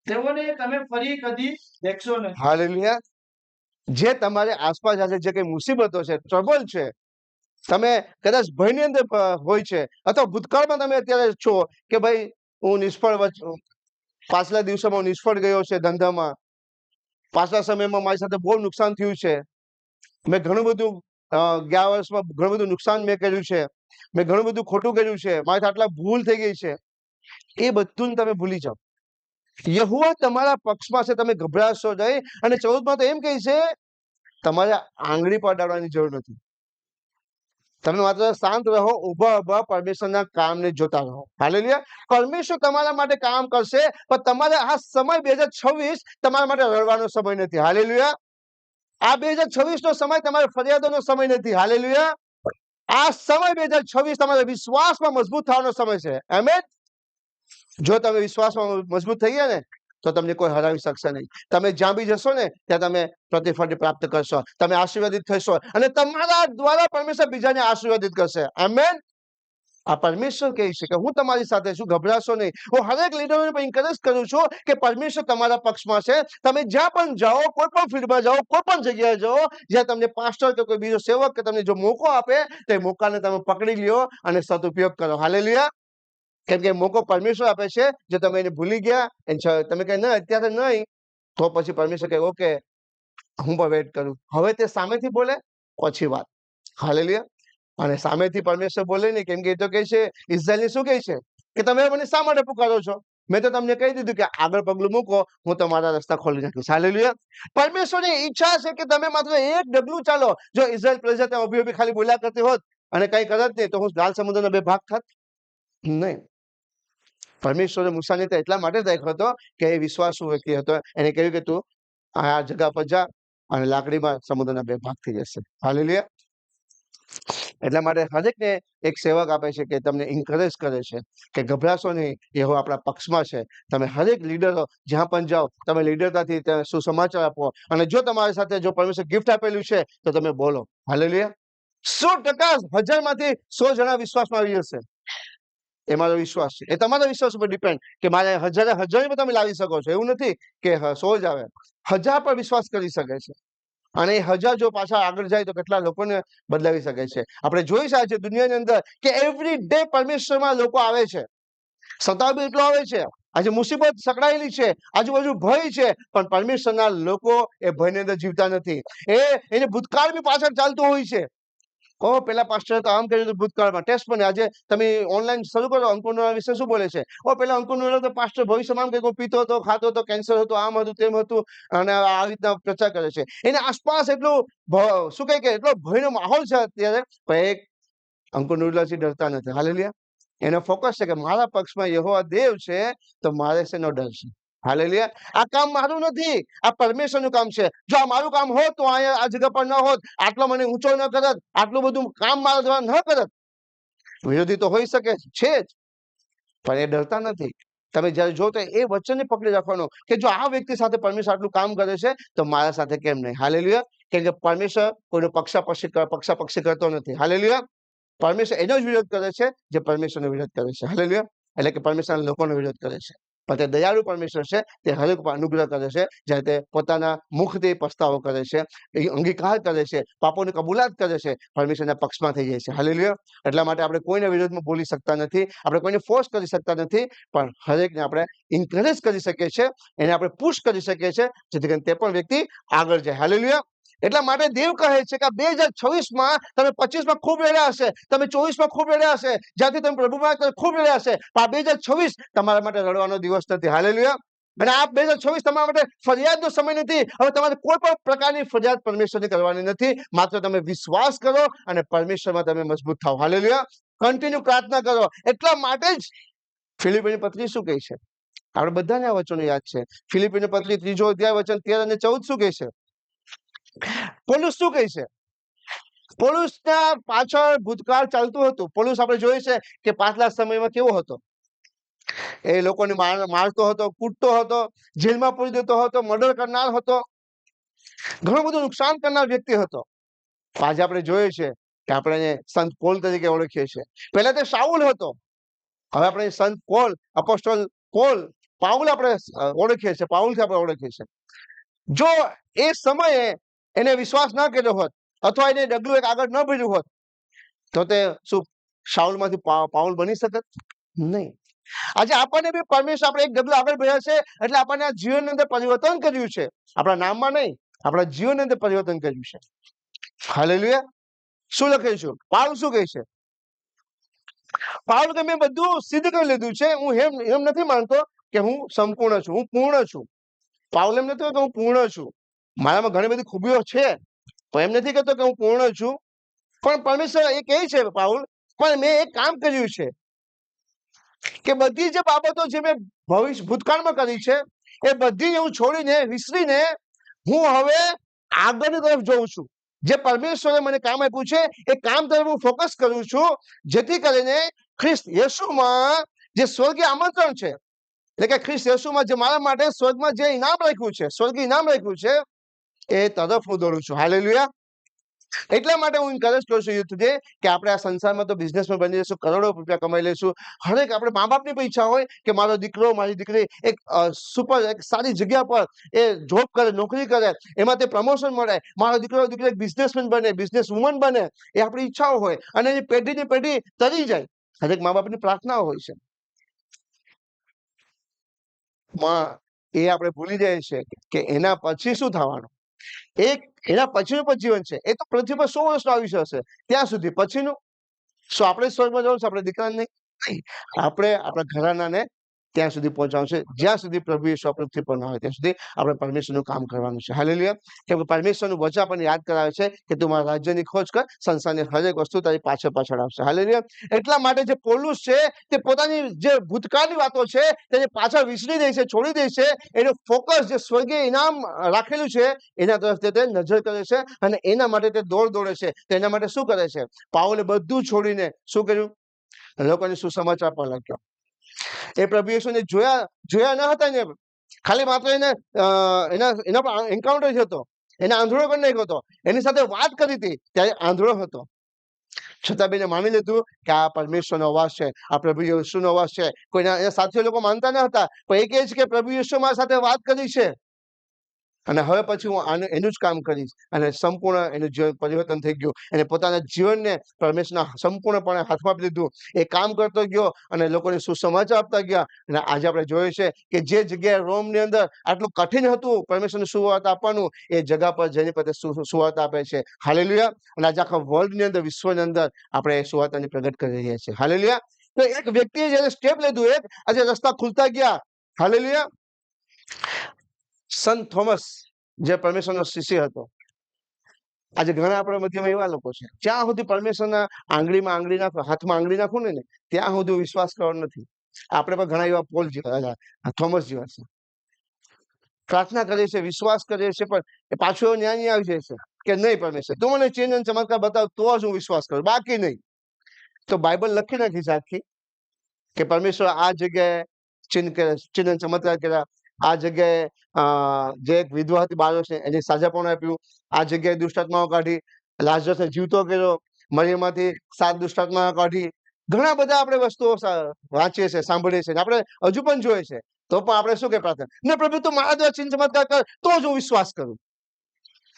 તેઓને તમે ફરી કદી દેખશો નહીં. હાલેલુયા. જે તમારે આસપાસ આજે જે કઈ મુસીબતો છે, ટ્રબલ છે, તમે કદાચ ભયની અંદર હોય છે, અથવા ભૂતકાળમાં તમે અત્યારે છો કે ભાઈ હું નિષ્ફળ પાછલા દિવસોમાં હું નિષ્ફળ ગયો છે ધંધામાં, પાછલા સમયમાં મારી સાથે બહુ નુકસાન થયું છે, મેં ઘણું બધું ગયા વર્ષમાં ઘણું બધું નુકસાન મેં કર્યું છે, મેં ઘણું બધું ખોટું કર્યું છે, મારાથી આટલા ભૂલ થઈ ગઈ છે, એ બધું તમે ભૂલી જાઓ. યહોવા તમારા પક્ષમાં છે, તમે ગભરાશો નહીં. અને 14માં તો એમ કહે છે તમારે આંગળી પર અડાડવાની જરૂર નથી. તમે માત્ર શાંત રહો, ઉભા પરમેશ્વરના કામને જોતા રહો. હાલેલુયા. પરમેશ્વર તમારા માટે કામ કરશે, પણ તમારે આ સમય 2026 તમારા માટે રડવાનો સમય નથી. હાલેલુયા. આ 2026 નો સમય તમારે ફરિયાદોનો સમય નથી. હાલેલુયા. આ સમય 2026 તમારે વિશ્વાસમાં મજબૂત થવાનો સમય છે. આમેન. જો તમે વિશ્વાસમાં મજબૂત થઈ ગયા ને તો તમને કોઈ હરાવી શકશે નહીં. તમે જ્યાં બી જશો ને ત્યાં તમે પ્રતિફળ પ્રાપ્ત કરશો, તમે આશીર્વાદિત થશો, અને તમારા દ્વારા પરમેશ્વર બીજાને આશીર્વાદિત કરશે. આમેન. આ પરમેશ્વર કહે છે કે હું તમારી સાથે છું, ગભરાશો નહીં. હું હરેક લીડરોને પણ એન્કરેજ કરું છું કે પરમેશ્વર તમારા પક્ષમાં છે. તમે જ્યાં પણ જાઓ, કોઈ પણ ફિલ્ડમાં જાઓ, કોઈ પણ જગ્યાએ જાઓ, જ્યાં તમને પાસ્ટર કે કોઈ બીજો સેવક કે તમને જો મોકો આપે તો એ મોકાને તમે પકડી લ્યો અને સદુપયોગ કરો. હાલેલુયા. કેમ કે મોકો પરમેશ્વર આપે છે. જો તમે એને ભૂલી ગયા, તમે કહે ના અત્યારે નહીં, તો પછી પરમેશ્વર કહે ઓકે હું પણ વેઇટ કરું. હવે તે સામેથી બોલે પછી વાત. હાલેલુયા. અને સામેથી પરમેશ્વર બોલે નહીં, કેમ કે એ તો કહે છે, ઇઝરાયલને શું કહે છે કે તમે મને શા માટે પુકારો છો? મેં તો તમને કહી દીધું કે આગળ પગલું મૂકો, હું તમારા રસ્તા ખોલી નાખીશ. હાલેલુયા. પરમેશ્વરની ઈચ્છા છે કે તમે માત્ર એક ડગલું ચાલો. જો ઇઝરાયલ પ્રજા ત્યાં ઊભી ખાલી બોલ્યા કરતી હોત અને કઈ કરત નહીં, તો હું લાલ સમુદ્રના 2 ભાગ થાત નહીં. પરમેશ્વરે મૂસાને તો એટલા માટે રાખ્યો હતો કે એ વિશ્વાસુ વ્યક્તિ હતો. એને કહ્યું કે તું આ જગ્યા પર જા અને લાકડીમાં સમુદ્રના 2 ભાગ થઈ જશે. હાલેલુયા. એટલા માટે હરેકને એક સેવક આપે છે કે તમને એન્કરેજ કરે છે કે ગભરાશો નહીં, એવો આપણા પક્ષમાં છે. તમે હરેક લીડરો જ્યાં પણ જાઓ, તમે લીડરતાથી સુસમાચાર આપો. અને જો તમારી સાથે જો પરમેશ્વર ગિફ્ટ આપેલું છે તો તમે બોલો. હાલેલુયા. 100% 1000માંથી 100 જણા વિશ્વાસમાં આવી જશે. એ મારો વિશ્વાસ છે. એ તમારા વિશ્વાસ ઉપર ડિપેન્ડ કે મારે હજાર તમે લાવી શકો છો. એવું નથી કે 100 જ આવે, 1000 પર વિશ્વાસ કરી શકે છે. અને એ 1000 જો પાછા આગળ જાય તો કેટલા લોકોને બદલાવી શકે છે. આપણે જોઈ શકે છે દુનિયાની અંદર કે એવરી ડે પરમેશ્વરમાં લોકો આવે છે. સતાવ બી એટલો આવે છે, આજે મુસીબત સકડાયેલી છે, આજુબાજુ ભય છે, પણ પરમેશ્વરના લોકો એ ભયની અંદર જીવતા નથી. એને ભૂતકાળ બી પાછળ ચાલતું હોય છે. પેલા પાસ્ટર તો આમ કર્યું હતું ભૂતકાળમાં, ટેસ્ટ પણ આજે તમે ઓનલાઈન શરૂ કરો, અંકુર વિશે શું બોલે છે? પેલા અંકુર તો પાસ્ટર ભવિષ્યમાં કંઈક પીતો હતો, ખાતો હતો, કેન્સર હતું, આમ હતું, તેમ હતું, અને આ રીતના પ્રચાર કરે છે. એની આસપાસ એટલું શું કહે કે એટલો ભયનો માહોલ છે અત્યારે, પણ એક અંકુર નુરલાથી ડરતા નથી. હાલેલુયા. એનો ફોકસ છે કે મારા પક્ષમાં યહોવા દેવ છે, તો મારે શેનો ડર છે? હાલેલુયા. આ કામ મારું નથી, આ પરમેશ્વરનું કામ છે. જો આ મારું કામ હોત તો અહીંયા આ જગ્યા પર ન હોત, આટલો મને ઊંચો ન કરત, આટલું બધું કામ મારા દ્વારા ન કરત. વિરોધી તો હોઈ શકે છે જ, પણ એ ડરતા નથી. તમે જયારે જો તો એ વચનને પકડી રાખવાનું કે જો આ વ્યક્તિ સાથે પરમેશ્વર આટલું કામ કરે છે તો મારા સાથે કેમ નહીં? હાલેલુયા. કેમ કે પરમેશ્વર કોઈનો પક્ષાપક્ષી કરતો નથી. હાલેલુયા. પરમેશ્વર એનો જ વિરોધ કરે છે જે પરમેશ્વરનો વિરોધ કરે છે. હાલેલુયા. એટલે કે પરમેશ્વરના લોકોનો વિરોધ કરે છે. પણ તે દયાળુ પરમેશ્વર છે, તે હરેક પર અનુગ્રહ કરે છે. જ્યારે તે પોતાના મુખથી પસ્તાવો કરે છે, અંગીકાર કરે છે, પાપોની કબૂલાત કરે છે, પરમેશ્વરના પક્ષમાં થઈ જાય છે. હાલેલુયા. એટલા માટે આપણે કોઈના વિરોધમાં બોલી શકતા નથી, આપણે કોઈને ફોર્સ કરી શકતા નથી, પણ હરેકને આપણે એન્કરેજ કરી શકીએ છીએ, એને આપણે પુશ કરી શકીએ છીએ, જેથી કરીને તે પણ વ્યક્તિ આગળ જાય. હાલેલુયા. એટલા માટે દેવ કહે છે કે 2026માં તમે 25માં ખૂબ લડ્યા હશે, તમે 24માં ખૂબ લડ્યા હશે, જ્યાંથી તમે પ્રભુમાં ખૂબ લડ્યા હશે, પણ 2026 તમારા માટે લડવાનો દિવસ નથી. હાલેલુયા. અને આ 2026 તમારા માટે ફરિયાદનો સમય નથી. હવે તમારે કોઈ પણ પ્રકારની ફરિયાદ પરમેશ્વરની કરવાની નથી. માત્ર તમે વિશ્વાસ કરો અને પરમેશ્વરમાં તમે મજબૂત થાઓ. હાલેલુયા. કન્ટિન્યુ પ્રાર્થના કરો. એટલા માટે જ ફિલિપીની પત્રી શું કહે છે? આપણે બધાને આ વચનો યાદ છે. ફિલિપીની પત્રી 3 અધ્યાય વચન 13 અને 14 શું કહે છે? પોલુસ શું કહે છે? પોલુસના પાછળ ભૂતકાળ ચાલતું હતું. પોલુસ આપણે જોઈએ છે કે પાછલા સમયમાં કેવો હતો? એ લોકોને મારતો હતો, કૂટતો હતો, જેલમાં પૂરી દેતો હતો, મર્ડર કરનાર હતો, ઘણું બધું નુકસાન કરનાર વ્યક્તિ હતો. આજે આપણે જોઈએ છે કે આપણે સંત પોલ તરીકે ઓળખીએ છીએ. પહેલા તે શાઉલ હતો, હવે આપણે સંત પોલ, અપોસ્ટલ પોલ, પાઉલ આપણે ઓળખીએ છીએ, પાઉલથી આપણે ઓળખીએ છીએ. જો એ સમયે એને વિશ્વાસ ન કર્યો હોત અથવા એને ડગલું એક આગળ ન ભર્યું હોત તો તે શું શાઉલમાંથી પાઉલ બની શકત? નહીં. આજે આપણને બી પરમેશ્વર આપણે એક ડગલું આગળ ભર્યા છે, એટલે આપણને આ જીવનની અંદર પરિવર્તન કર્યું છે. આપણા નામમાં નહીં, આપણા જીવનની અંદર પરિવર્તન કર્યું છે. હાલેલુયા. શું લખે છે? પાઉલ શું કહે છે? પાઉલ કે મેં બધું સિદ્ધ કરી લીધું છે. હું એમ નથી માનતો કે હું સંપૂર્ણ છું, હું પૂર્ણ છું. પાઉલ એમ નથી કે હું પૂર્ણ છું, મારામાં ઘણી બધી ખૂબીઓ છે, પણ એમ નથી કહેતો કે હું પૂર્ણ છું. પણ પરમેશ્વર એ કહે છે પાઉલ, પણ મેં એક કામ કર્યું છે કે બધી જે બાબતો જે મેં ભૂતકાળમાં કરી છે એ બધી હું છોડીને વિસરીને હું હવે આગળની તરફ જોઉં છું. જે પરમેશ્વરે મને કામ આપ્યું છે એ કામ તરફ હું ફોકસ કરું છું, જેથી કરીને ખ્રિસ્ત યેસુમાં જે સ્વર્ગીય આમંત્રણ છે, એટલે કે ખ્રિસ્ત યેસુમાં જે મારા માટે સ્વર્ગમાં જે ઇનામ રાખ્યું છે, સ્વર્ગીય ઇનામ રાખ્યું છે, એ તરફ હું દોડું છું. હાલેલુયા. એટલા માટે હું એન્કરેજ કરું છું યુથને કે આપણે આ સંસારમાં તો બિઝનેસમેન બની જઈશું, કરોડો રૂપિયા કમાઈ લઈશું. હરેક આપણે મા બાપની પણ ઈચ્છા હોય કે મારો દીકરો મારી દીકરી એક સારી જગ્યા પર એ જોબ કરે, નોકરી કરે, એમાં તે પ્રમોશન મળે, મારો દીકરો દીકરી એક બિઝનેસમેન બને, બિઝનેસ વુમન બને, એ આપણી ઈચ્છાઓ હોય અને એની પેઢીની પેઢી તરી જાય. હરેક મા બાપની પ્રાર્થનાઓ હોય છે. એ આપણે ભૂલી જાય છે કે એના પછી શું થવાનું. એના પછીનું પણ જીવન છે. એ તો પૃથ્વી પર 100 વર્ષનો આયુષ્ય હશે, ત્યાં સુધી. પછીનું શું આપણે સ્વર્ગમાં જવું છે? આપણે દીકરાને નહીં, આપણે આપણા ઘરાનાને ત્યાં સુધી પહોંચાડવું છે, જ્યાં સુધી પ્રભુ યેસુ પૃથ્વી પર ના હોય ત્યાં સુધી આપણે પરમેશ્વરનું કામ કરવાનું છે. હાલેલુયા. કેમ કે પરમેશ્વરનું વચન આપણને યાદ કરાવે છે કે તું મારા રાજ્યની ખોજ કર, સંસારની હરેક વસ્તુ તારી પાછળ આવશે. હાલેલુયા. એટલા માટે જે પૌલુસ છે તે પોતાની જે ભૂતકાળની વાતો છે તેની પાછળ વિસરી દે છે, છોડી દે છે. એનું ફોકસ જે સ્વર્ગીય ઇનામ રાખેલું છે એના તરફ તે નજર કરે છે અને એના માટે તે દોડે છે. તેના માટે શું કરે છે? પાઉલે બધું છોડીને શું કર્યું? લોકોને સુસમાચાર આપવા લાગ્યો. એ પ્રભુ યેસુને જોયા ન હતા ને, ખાલી માત્ર એના પર એન્કાઉન્ટર હતો, એને આંધળો કરી નાખ્યો હતો, એની સાથે વાત કરી હતી ત્યારે આંધળો હતો, છતાં બેને માની લીધું કે આ પરમેશ્વરનો અવાજ છે, આ પ્રભુ યેસુનો અવાજ છે. કોઈના એના સાથીઓ લોકો માનતા ન હતા, પણ એ કહે છે કે પ્રભુ યેસુ મારી સાથે વાત કરી છે અને હવે પછી હું એનું જ કામ કરીશ. અને સંપૂર્ણ એનું જીવન પરિવર્તન થઈ ગયું. એને પોતાના જીવનને પરમેશ્વરના સંપૂર્ણપણે હાથમાં આપી દીધું. એ કામ કરતો ગયો અને લોકોને સુસમાચાર આપતા ગયા. અને આજે આપણે જોઈએ છે કે જે જગ્યાએ રોમની અંદર આટલું કઠિન હતું પરમેશ્વરને સુવાર્તા આપવાનું, એ જગ્યા પર જઈને પોતે સુવાર્તા આપે છે. હાલેલુયા. અને આજે આખા વર્લ્ડની અંદર, વિશ્વની અંદર આપણે સુવાર્તાની પ્રગટ કરી રહ્યા છીએ. હાલેલુયા. તો એક વ્યક્તિએ જયારે સ્ટેપ લીધું, આજે રસ્તા ખુલતા ગયા. હાલેલુયા. સંત થોમસ જે પરમેશ્વરનો શિષ્ય હતો, આજે ઘણા આપણા મધ્યમાં એવા લોકો છે, જ્યાં સુધી પરમેશ્વરના હાથમાં આંગળી નાખું ને ત્યાં સુધી વિશ્વાસ કરવાનો નથી. આપણે પણ ઘણા એવા પોલ જેવા, થોમસ જેવા છે. પ્રાર્થના કરીએ છીએ, વિશ્વાસ કરીએ છીએ, પણ એ પાછું એવો ન્યાય આવી જાય છે કે નહીં પરમેશ્વર તું મને ચિહ્ન અને ચમત્કાર બતાવ તો જ હું વિશ્વાસ કરું, બાકી નહીં. તો બાઇબલ લખી નાખી છે આખી કે પરમેશ્વર આ જગ્યાએ ચિહ્ન ચમત્કાર કર્યા, આ જગ્યાએ જે એક વિધવા હતી બાળક છે એને સાજાપણું આપ્યું, આ જગ્યાએ દુષ્ટાત્માઓ કાઢી, લાજરસને જીવતો કર્યો, મરિયમમાંથી 7 દુષ્ટાત્માઓ કાઢી. ઘણા બધા આપણે વસ્તુઓ વાંચીએ છીએ, સાંભળીએ છીએ, આપણે હજુ પણ જોઈએ છે. તો પણ આપણે શું કે પ્રાર્થના ને પ્રભુ તું મારા દ્વારા ચિહ્ન ચમત્કાર કર તો જ હું વિશ્વાસ કરું.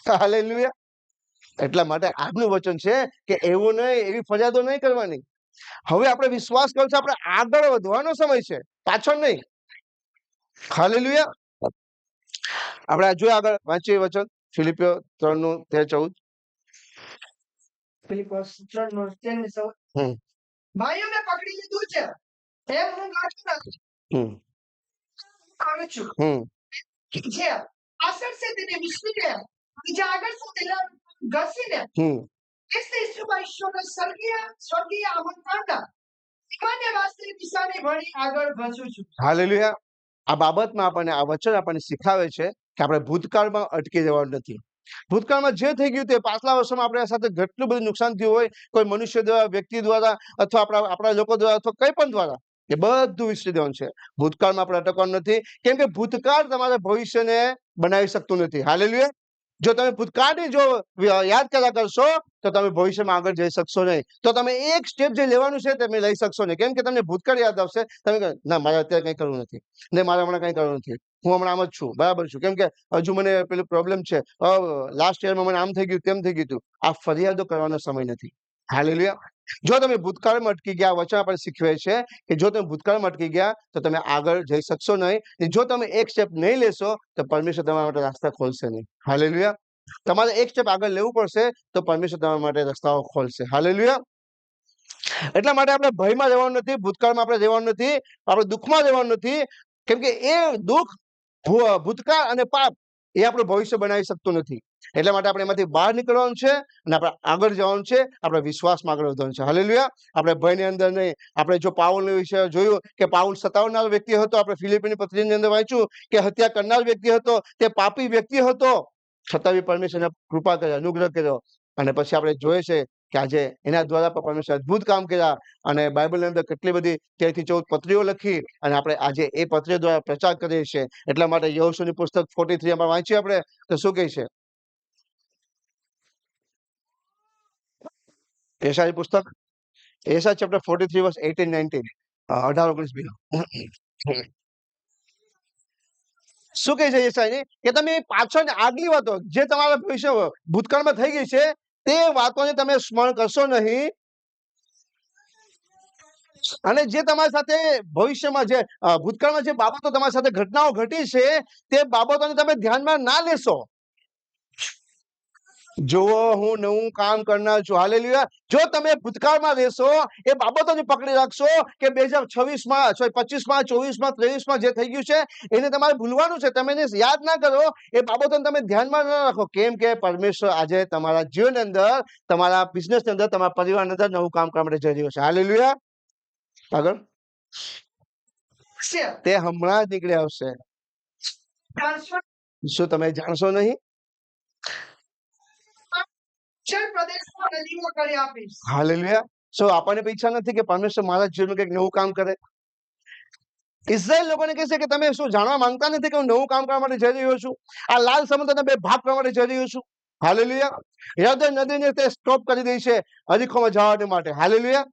હાલેલુયા. એટલા માટે આજનું વચન છે કે એવું નહીં, એવી ફરિયાદો નહીં કરવાની. હવે આપણે વિશ્વાસ કરવો છે, આપણે આગળ વધવાનો સમય છે, પાછળ નહીં. હાલેલુયા. આપણે જોઈએ આગળ વાંચીએ વચન ફિલિપિયો 3:13-14. ફિલિપોસ 3:13-14. ભાઈઓ મેં પકડી લીધું છે એમ હું ગાંઠતો નથી. કરું છું જે અસર છે તેને વિસરીને બીજા આગળ સુધી ઘસીને ઈશ્વરના સ્વર્ગીય આમંત્રણના સામાન્ય વાસ્તવિક દિશાને વળી આગળ વધું છું. હાલેલુયા. આ બાબતમાં આપણને આ વચન આપણને શીખાવે છે કે આપણે ભૂતકાળમાં અટકી જવાનું નથી. ભૂતકાળમાં જે થઈ ગયું તે પાછલા વર્ષોમાં આપણા સાથે કેટલું બધું નુકસાન થયું હોય, કોઈ મનુષ્ય દ્વારા, વ્યક્તિ દ્વારા, અથવા આપણા લોકો દ્વારા, અથવા કંઈ પણ દ્વારા, એ બધું વિસરી દેવાનું છે. ભૂતકાળમાં આપણે અટકવાનું નથી, કેમ કે ભૂતકાળ તમારા ભવિષ્યને બનાવી શકતું નથી. હાલેલુયા. જો તમે ભૂતકાળની જો યાદ કર્યા કરશો તો તમે ભવિષ્યમાં આગળ જઈ શકશો નહીં. તો તમે એક સ્ટેપ જે લેવાનું છે તમે લઈ શકશો નહીં, કેમ કે તમને ભૂતકાળ યાદ આવશે. તમે ના મારે અત્યારે કંઈ કરવું નથી, ને મારે હમણાં કંઈ કરવું નથી, હું હમણાં આમ જ છું, બરાબર છું, કેમ કે હજુ મને પેલું પ્રોબ્લેમ છે, લાસ્ટ યરમાં મને આમ થઈ ગયું, તેમ થઈ ગયું. આ ફરિયાદો કરવાનો સમય નથી. હાલેલુયા. જો તમે ભૂતકાળમાં અટકી ગયા, વચન આપણે શીખવે છે કે જો તમે ભૂતકાળમાં અટકી ગયા તો તમે આગળ જઈ શકશો નહીં. જો તમે એક સ્ટેપ નહીં લેશો તો પરમેશ્વર તમારા માટે રસ્તા ખોલશે નહીં. હાલેલુયા. તમારે એક સ્ટેપ આગળ લેવું પડશે તો પરમેશ્વર તમારા માટે રસ્તાઓ ખોલશે. હાલેલુયા. એટલા માટે આપણે ભયમાં રહેવાનું નથી, ભૂતકાળમાં આપણે રહેવાનું નથી, આપણે દુઃખમાં રહેવાનું નથી, કેમ કે એ દુઃખ, ભૂતકાળ અને પાપ એ આપણું ભવિષ્ય બનાવી શકતું નથી. એટલા માટે આપણે એમાંથી બહાર નીકળવાનું છે અને આપણે આગળ જવાનું છે, આપણે વિશ્વાસમાં આગળ વધવાનું છે. હાલેલુયા. આપણે ભયની અંદર નહીં. આપણે જો પાઉલ વિશે જોયું કે પાઉલ સતાવનાર વ્યક્તિ હતો, આપણે ફિલિપીની પત્રીની અંદર વાંચ્યું કે હત્યા કરનાર વ્યક્તિ હતો, તે પાપી વ્યક્તિ હતો, છતાં બી પરમેશ્વરને કૃપા કરી, અનુગ્રહ કર્યો. અને પછી આપણે જોઈએ છે કે આજે એના દ્વારા પણ પરમેશ્વર અદભુત કામ કર્યા અને બાઇબલની અંદર કેટલી બધી 13 થી 14 પત્રીઓ લખી અને આપણે આજે એ પત્રીઓ દ્વારા પ્રચાર કરીએ છીએ. એટલા માટે યહોશુની પુસ્તક 43 માં વાંચીએ આપણે તો શું કહે છે? એશાય પુસ્તક, એશાય ચેપ્ટર 43 વર્સ 18-19, 18-19 શું કહે છે એશાયની કે તમે પાછળ આગલી વાતો જે તમારા ભવિષ્ય ભૂતકાળમાં થઈ ગઈ છે તે વાતોને તમે સ્મરણ કરશો નહીં, અને જે તમારી સાથે ભવિષ્યમાં જે ભૂતકાળમાં જે બાબતો તમારી સાથે ઘટનાઓ ઘટી છે તે બાબતોને તમે ધ્યાનમાં ના લેશો. જુઓ હું નવું કામ કરનાર છું. હાલેલુયા. જો તમે ભૂતકાળમાં રહેશો, એ બાબતોને પકડી રાખશો કે 2026માં 25માં 24માં 23માં જે થઈ ગયું છે એને તમારે ભૂલવાનું છે, તમે એને યાદ ના કરો, એ બાબતોને તમે ધ્યાનમાં ના રાખો. કેમ કે પરમેશ્વર આજે તમારા જીવનની અંદર, તમારા બિઝનેસની અંદર, તમારા પરિવારની અંદર નવું કામ કરવા માટે જઈ રહ્યો છે. હાલેલુયા. આગળ તે હમણાં જ નીકળી આવશે. શું તમે જાણશો નહીં? હાલેલુયા. શું આપણને ઈચ્છા નથી કે પરમેશ્વર મારા જીવનમાં કંઈક નવું કામ કરે? ઇઝરાયલ લોકોને કહે છે કે તમે શું જાણવા માંગતા નથી કે હું નવું કામ કરવા માટે જઈ રહ્યો છું? આ લાલ સમુદ્રના 2 ભાગ કરવા માટે જઈ રહ્યો છું. હાલેલુયા. યરદન નદીને તે સ્ટોપ કરી દઈ છે હરીખોમાં જવા માટે. હાલેલુયા.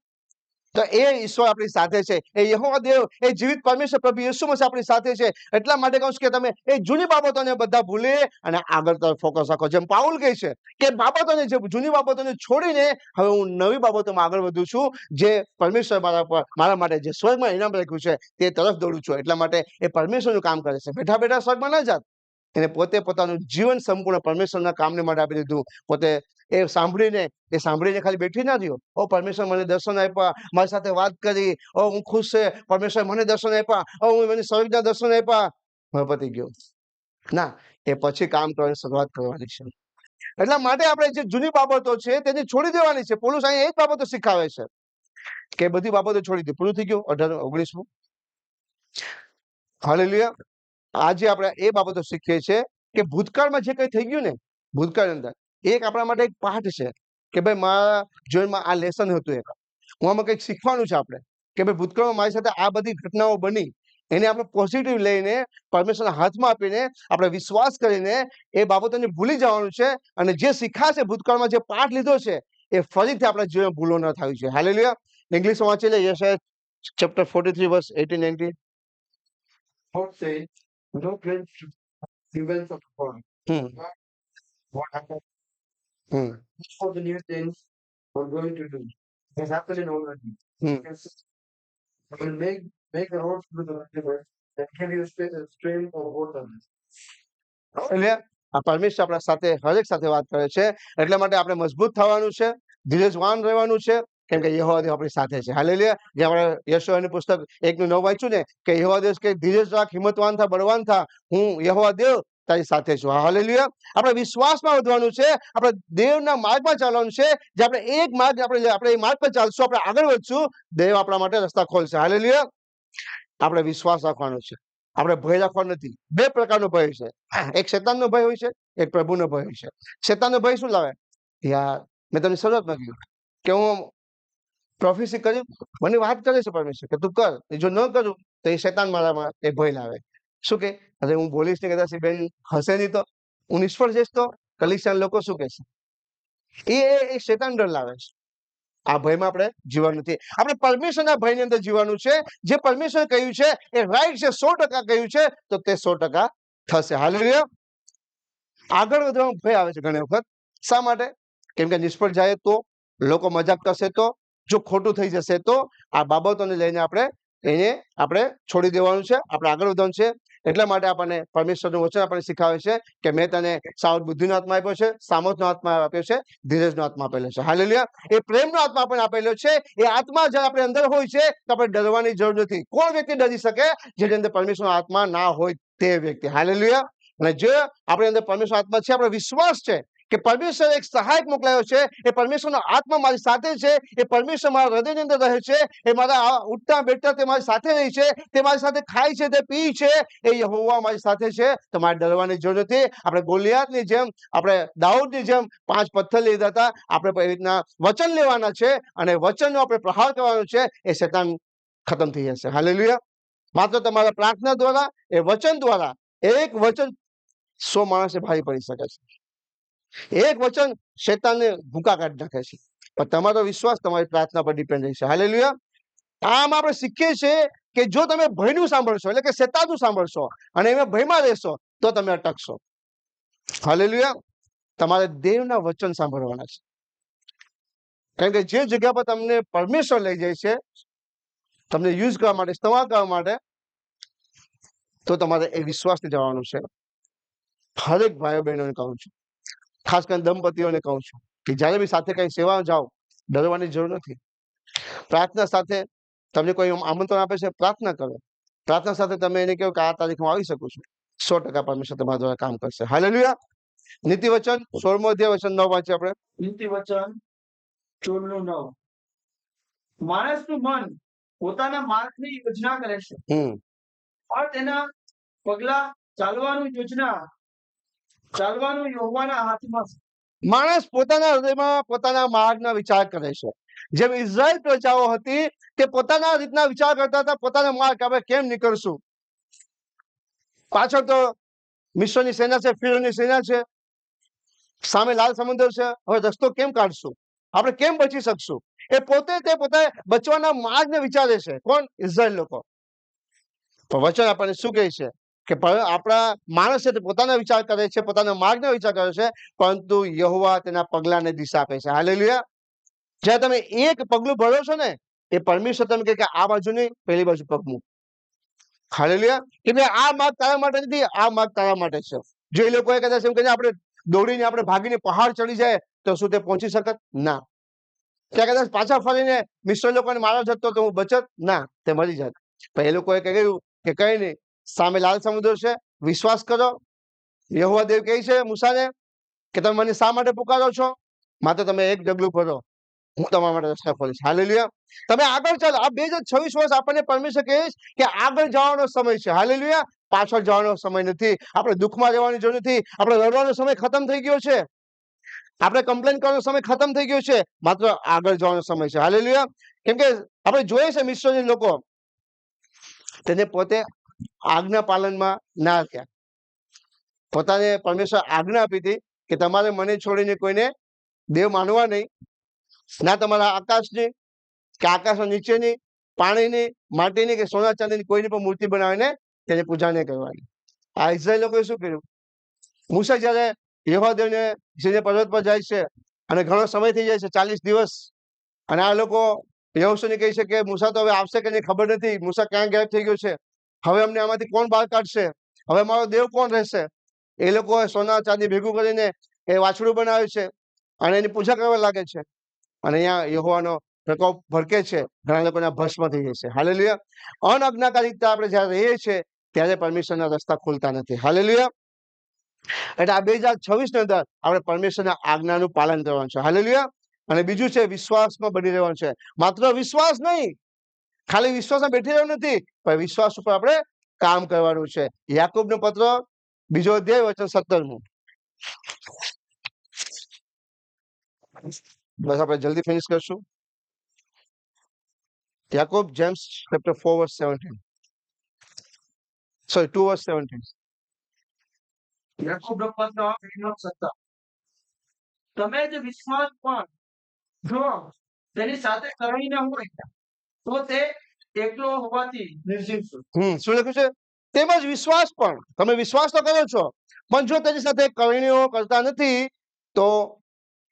તો એ ઈશ્વર આપણી સાથે છે, એ યહોવા દેવ, એ જીવિત પરમેશ્વર પ્રભુ યેસુ મસીહ આપણી સાથે છે. એટલા માટે કહું છું કે તમે એ જૂની બાબતોને બધા ભૂલી અને આગળ તરફ ફોકસ રાખો. જેમ પાઉલ કહે છે કે બાબતોને, જે જૂની બાબતોને છોડીને હવે હું નવી બાબતોમાં આગળ વધું છું, જે પરમેશ્વર મારા માટે જે સ્વર્ગમાં ઇનામ રાખ્યું છે તે તરફ દોડું છું. એટલા માટે એ પરમેશ્વરનું કામ કરે છે. બેઠા બેઠા સ્વર્ગમાં ના જાત. એને પોતે પોતાનું જીવન સંપૂર્ણ પરમેશ્વરના કામને માટે આપી દીધું. પોતે એ સાંભળીને ખાલી બેઠી ના રહ્યો, ઓ પરમેશ્વર મને દર્શન આપ્યા, મારી સાથે વાત કરી, ઓ હું ખુશ છે, પરમેશ્વર મને દર્શન આપ્યા, ઓ હું મને સ્વર્ગના દર્શન આપ્યા, હવે પતી ગયો. ના, એ પછી કામ કરવાની શરૂઆત કરવાની છે. એટલા માટે આપણે જે જૂની બાબતો છે તેને છોડી દેવાની છે. પોલુસ અહીંયા એ જ બાબતો શીખાવે છે કે બધી બાબતો છોડી દે. પૂરું થઈ ગયું 18-19. હાલેલુયા. આજે આપણે એ બાબતો શીખીએ છીએ કે ભૂતકાળમાં જે કંઈ થઈ ગયું ને, ભૂતકાળની અંદર એક આપણા માટે એક પાઠ છે કે ભાઈ મારા જીવનમાં આ લેસન હતું, એક હું આમાં કંઈક શીખવાનું છે આપણે કે ભાઈ ભૂતકાળમાં મારી સાથે આ બધી ઘટનાઓ બની, એને આપણે પોઝિટિવ લઈને પરમેશ્વરના હાથમાં આપીને આપણે વિશ્વાસ કરીને એ બાબતોને ભૂલી જવાનું છે, અને જે શીખાશે ભૂતકાળમાં જે પાઠ લીધો છે એ ફરીથી આપણા જીવનમાં ભૂલો ન થવી છે. હાલેલુયા. ઇંગ્લિશમાં વાંચી લે યશાયા chapter 43 વર્સ 18-19. God said, "No great events of the world. What happened? For the new things we're going to do. It's happening already. I will make the road through the river and give you a stream of water." એટલે આ પરમેશ્વર આપણા સાથે હરેક સાથે વાત કરે છે. એટલા માટે આપણે મજબૂત થવાનું છે, ધીરજવાન રહેવાનું છે, કેમ કે યહોવા દેવ આપણી સાથે છે. હાલેલુયા. જે આપણે યશોયાની પુસ્તક 1:9 વાંચ્યું ને કે યહોવા દેવ કે ધીરજ રાખ, હિંમતવાન થા, બળવાન થા, હું યહોવા દેવ તારી સાથે છું. હાલેલુયા. આપણે વિશ્વાસમાં વધવાનું છે, આપણે દેવના માર્ગમાં ચાલવાનું છે. જે આપણે એક માર્ગ, આપણે એ માર્ગ પર ચાલશું, આપણે આગળ વધશું, દેવ આપણા માટે રસ્તા ખોલશે. હાલેલુયા. આપણે વિશ્વાસ રાખવાનો છે, આપણે ભય રાખવાનો નથી. 2 પ્રકારનો ભય છે. એક શેતાનનો ભય હોય છે, એક પ્રભુનો ભય હોય છે. શેતાનનો ભય શું લાવે? યાર મેં તમને શરૂઆતમાં કહ્યું કે હું પ્રોફેસી કરી, મને વાત કરે છે પરમેશ્વર કે તું કર, જો ન કરું તો એ શેતાન મારામાં એ ભય લાવે. શું કે અરે હું બોલીશ ને કદાચ બેન હશે નહીં તો હું નિષ્ફળ જઈશ તો કલીસિયાના લોકો શું કહેશે? એ શેતાન ડર લાવે છે. આ ભયમાં આપણે જીવવાનું નથી. આપણે પરમેશ્વરના ભયની અંદર જીવવાનું છે. જે પરમેશ્વરે કહ્યું છે એ રાઈટ છે, 100% કહ્યું છે તો તે 100% થશે. હાલેલુયા. આગળ વધવાનો ભય આવે છે ઘણી વખત. શા માટે? કેમ કે નિષ્ફળ જાય તો, લોકો મજાક કરશે તો, જો ખોટું થઈ જશે તો આ બાબતોને લઈને આપણે છોડી દેવાનું છે, આપણે આગળ વધવાનું છે. એટલા માટે આપણને પરમેશ્વરનું વચન આપણને શીખવે છે કે મેં તને સાઉથ બુદ્ધિનો આત્મા આપ્યો છે, સામર્થનો આત્મા આપ્યો છે, ધીરજનો આત્મા આપેલો છે. હાલેલુયા. એ પ્રેમનો આત્મા આપણને આપેલો છે. એ આત્મા જ્યારે આપણે અંદર હોય છે તો આપણે ડરવાની જરૂર નથી. કોણ વ્યક્તિ ડરી શકે? જેની અંદર પરમેશ્વરનો આત્મા ના હોય તે વ્યક્તિ. હાલેલુયા. અને જે આપણી અંદર પરમેશ્વર આત્મા છે, આપણો વિશ્વાસ છે કે પરમેશ્વર એક સહાયક મોકલાયો છે. એ પરમેશ્વરનો આત્મા મારી સાથે છે. એ પરમેશ્વર મારા હૃદયની અંદર રહે છે. એ મારા ઉઠતા બેઠતા તે મારી સાથે રહી છે. તે મારી સાથે ખાય છે, તે પી છે. એ યહોવા મારી સાથે છે. તો મારે ડરવાની જરૂર નથી. આપણે ગોલિયાતની જેમ, આપણે દાઉદની જેમ 5 પથ્થર લીધા હતા. આપણે એ રીતના વચન લેવાના છે અને વચનનો આપણે પ્રહાર કરવાનો છે. એ શેતાન ખતમ થઈ જશે. હાલેલુયા. માત્ર તમારા પ્રાર્થના દ્વારા, એ વચન દ્વારા, એક વચન 100 માણસે ભારી પડી શકે છે. એક વચન શેતાનને ભૂકા કાઢી નાખે છે. પણ તમારો વિશ્વાસ તમારી પ્રાર્થના પર ડિપેન્ડ રહેશે. હાલેલુયા. આમ આપણે શીખીએ છીએ કે જો તમે ભયનું સાંભળશો, એટલે કે શેતાનનું સાંભળશો અને એમાં ભયમાં રહેશો તો તમે અટકશો. હાલેલુયા. તમારે દેવના વચન સાંભળવાના છે. કારણ કે જે જગ્યા પર તમને પરમેશ્વર લઈ જાય છે, તમને યુઝ કરવા માટે, ઇસ્તેમાલ કરવા માટે, તો તમારે એ વિશ્વાસથી જવાનું છે. હરેક ભાઈઓ બહેનોને કહું છું, ખાસ કરીને દંપતીઓને કહું છું કે જ્યારે બી સાથે કઈ સેવા જાઓ, ડરવાની જરૂર નથી. પ્રાર્થના સાથે તમને કોઈ આમંત્રણ આપે છે, પ્રાર્થના કરો. પ્રાર્થના સાથે તમે એને કહો કે આ તારીખ હું આવી શકું છું. 100% પરમેશ્વર તમારા દ્વારા કામ કરશે. હાલેલુયા. નીતિ વચન 16મો અધ્યાય વચન 9 વાંચીએ આપણે. નીતિ વચન 16:9. માણસનું મન પોતાના માર્ગની યોજના કરે છે, પણ તેના પગલા ચાલવાનું યહોવાના હાથમાં છે. માણસ પોતાના હૃદયમાં પોતાના માર્ગના વિચાર કરે છે. જેમ ઇઝરાયલ પ્રજાઓ હતી તે પોતાના રીતના વિચાર કરતા હતા, પોતાના માર્ગ આપણે કેમ નીકળશું. પાછળ તો મિસ્રની સેના છે, ફિરૌનની સેના છે, સામે લાલ સમુદ્ર છે. હવે રસ્તો કેમ કાઢશું, આપણે કેમ બચી શકશું? એ પોતે બચવાના માર્ગને વિચારે છે. કોણ? ઇઝરાયલ લોકો. તો વચન આપણને શું કહે છે કે આપણા માણસ છે તે પોતાના વિચાર કરે છે, પોતાના માર્ગનો વિચાર કરે છે, પરંતુ યહોવા તેના પગલાને દિશા આપે છે. હાલેલુયા. જ્યારે તમે એક પગલું ભરો છો ને, એ પરમેશ્વર તમે કહે કે આ બાજુ નહીં, પેલી બાજુ પગ મૂક. હાલેલુયા. કે ભાઈ આ માર્ગ તારા માટે નથી, આ માર્ગ તારા માટે છે. જો એ લોકોએ કદાચ એમ કહીને આપણે દોડીને, આપણે ભાગીને પહાડ ચડી જાય તો શું તે પહોંચી શકત? ના. ત્યાં કદાચ પાછા ફરીને મિસ્ર લોકોને મારવા જતો તો હું બચત? ના, તે મરી જાત. પણ એ લોકોએ કહ્યું કે કઈ નહીં, સામે લાલ સમુદ્ર છે, વિશ્વાસ કરો. યહોવા દેવ કહે છે મૂસાને કે તમે મને શા માટે પુકારો છો? માત્ર તમે એક ડગલું ભરો, હું તમારા માટે રસ્તા ખોલીશ. હાલેલુયા. તમે આગળ ચાલો. આ 2026 વર્ષ આપણને પરમેશ્વર કહે કે આગળ જવાનો સમય છે. હાલેલુયા. પાછળ જવાનો સમય નથી. આપણે દુઃખમાં રહેવાની જરૂર નથી. આપણે રડવાનો સમય ખતમ થઈ ગયો છે. આપણે કમ્પ્લેન કરવાનો સમય ખતમ થઈ ગયો છે. માત્ર આગળ જવાનો સમય છે. હાલેલુયા. કેમ કે આપણે જોઈએ છે મિસ્રની લોકો તેને પોતે આજ્ઞા પાલનમાં ના થયા. પોતાને પરમેશ્વર આજ્ઞા આપી હતી કે તમારે મને છોડીને કોઈને દેવ માનવા નહીં, ના તમારા આકાશની કે આકાશના નીચેની, પાણીની, માટીની કે સોના ચાંદીની કોઈની પણ મૂર્તિ બનાવીને તેની પૂજા નહીં કરવાની. આ ઇઝરાયલ લોકોએ શું કર્યું? મૂસા જ્યારે યહોવા દેવને સિને પર્વત પર જાય છે અને ઘણો સમય થઈ જાય છે, 40 દિવસ, અને આ લોકો યહોશુને કહે છે કે મૂસા તો હવે આવશે કે નહીં ખબર નથી, મૂસા ક્યાં ગાયબ થઈ ગયો છે, હવે અમને આમાંથી કોણ બહાર કાઢશે, હવે મારો દેવ કોણ રહેશે? એ લોકો સોના ચાંદી ભેગું કરીને એ વાછડું બનાવે છે અને એની પૂજા કરવા લાગે છે. અને અહીંયા યહોવાનો પ્રકોપ ભડકે છે, ઘણા લોકોના ભસ્મ થઈ જાય છે. હાલેલુયા. અનઅજ્ઞાકારિતા આપણે જ્યારે રહીએ છીએ ત્યારે પરમેશ્વરના રસ્તા ખુલતા નથી. હાલેલુયા. એટલે આ 2026 ની અંદર આપણે પરમેશ્વરના આજ્ઞાનું પાલન કરવાનું છે. હાલેલુયા. અને બીજું છે વિશ્વાસમાં બની રહેવાનું છે. માત્ર વિશ્વાસ નહીં, ખાલી વિશ્વાસમાં બેઠી રહેવાનું નથી, પણ વિશ્વાસ ઉપર આપણે કામ કરવાનું છે. યાકૂબનો પત્ર 2 અધ્યાય વચન 17. બસ આપણે જલ્દી ફિનિશ કરશું. Yakub, James chapter 4 verse 17. Sorry, 2 verse 17. યાકૂબનો પત્ર 2:17. તમે જે વિશ્વાસ પણ જો તેની સાથે કરણી ન હોય તો તે એકલો હોવાથી નિર્જીવ છે. શું લખ્યું છે? તેમજ વિશ્વાસ પણ, તમે વિશ્વાસ તો કરો છો, પણ જો તેની સાથે કરણીઓ કરતા નથી તો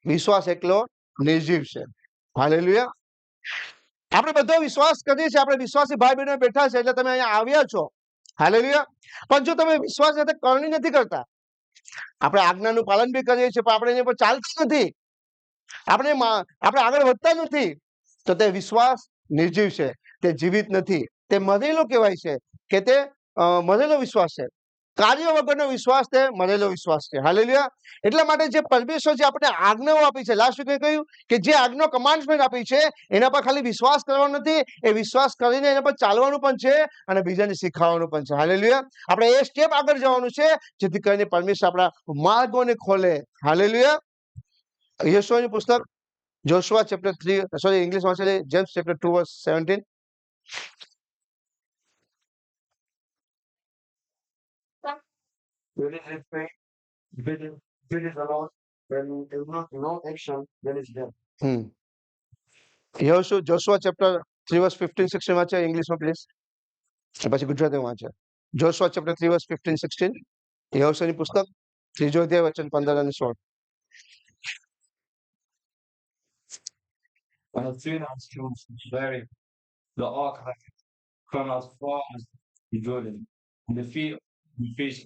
વિશ્વાસ એકલો નિર્જીવ છે. હાલેલુયા. આપણે બધો વિશ્વાસ કરીએ છીએ, આપણે વિશ્વાસી ભાઈ બહેનો બેઠા છે એટલે તમે અહીંયા આવ્યા છો, હાલેલુયા. પણ જો તમે વિશ્વાસ સાથે કરણી નથી કરતા, આપણે આજ્ઞાનું પાલન બી કરીએ છીએ પણ આપણે એની પર ચાલતા નથી, આપણે આગળ વધતા નથી, તો તે વિશ્વાસ નિર્જીવ છે, તે જીવિત નથી, તે મરેલો કહેવાય છે, કે તે મરેલો વિશ્વાસ છે. કાર્ય વગરનો વિશ્વાસ તે મરેલો વિશ્વાસ છે, હાલેલુયા. એટલા માટે જે પરમેશ્વર જે આપણે આજ્ઞાઓ આપી છે, લાસ્ટ વીકે કહ્યું કે જે આજ્ઞા કમાન્ડમેન્ટ આપી છે એના પર ખાલી વિશ્વાસ કરવાનો નથી, એ વિશ્વાસ કરીને એના પર ચાલવાનું પણ છે અને બીજાને શીખવાનું પણ છે, હાલેલુયા. આપણે એ સ્ટેપ આગળ જવાનું છે જેથી કરીને પરમેશ્વર આપણા માર્ગોને ખોલે, હાલેલુયા. યહોશુઆની પુસ્તક જોશુઆ ચેપ્ટર 3, સોરી ઇંગ્લિશમાં છે James chapter 2 વર્સ 17. When it is faith, when it is alone, when there is no action, then it's death. Joshua chapter 3 વર્સ 15-16 વાંચે ઇંગ્લિશમાં પ્લીઝ, પછી ગુજરાતીમાં વાંચે. જોશુઆ ચેપ્ટર 3 વર્સ 15-16, યહોશુઆની પુસ્તક 3 અધ્યાય વચન 15 અને 16. And as soon as he was bearing the ark had come as far as the Jordan, and the feet of the fish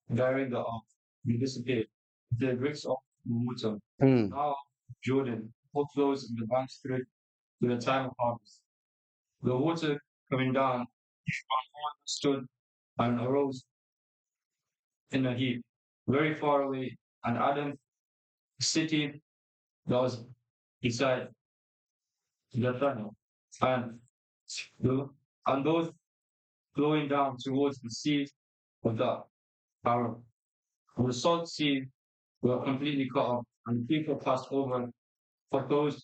bearing the ark, they disappeared. The bricks of the water. Now Jordan overflows in the banks through to the time of harvest. The water coming down stood and arose in a heap, very far away, and Adam, city that was beside the tunnel, and those flowing down towards the sea of the Arab. The salt sea were completely cut off, and people passed over for those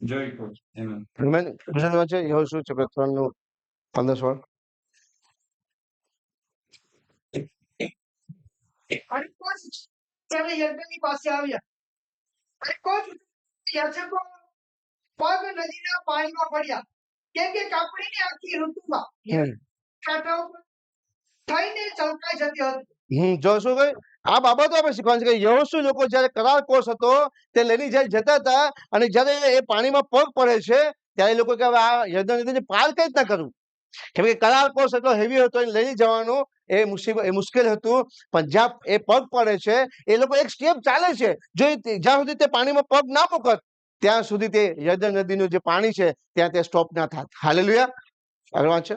Jericho. Amen. Amen. Gujarati વાંચે યહોશુ chapter 3 નું 15-16. અને coach ત્યારે યર્દનની પાસે આવ્યા અને coach યાચકો પગ નદીના પાણીમાં પડ્યા, કેમ કે કાપડીની આખી ઋતુમાં કાંઠા ઉપર થઈને ચલકાઈ જતી હતી. જોશું કે આ બાબતો આપણે શીખવાનું છે કે યહોશુ લોકો જયારે કરાર કોર્સ હતો તે લઈને જયારે જતા હતા અને જયારે એ પાણીમાં પગ પડે છે ત્યારે એ લોકો કે આ યર્દન નદીને પાર કઈ રીતના કરવું, કેમ કે કરાર કોર્સ એટલો હેવી હતો એને લઈને જવાનું એ મુશ્કેલ હતું. પણ જ્યાં એ પગ પડે છે એ લોકો એક સ્ટેપ ચાલે છે, જો જ્યાં સુધી તે પાણીમાં પગ ના પકડ ત્યાં સુધી તે યર્દન નદીનું જે પાણી છે ત્યાં તે સ્ટોપ ના થાય, હાલેલુયા. આગળ વાંચો.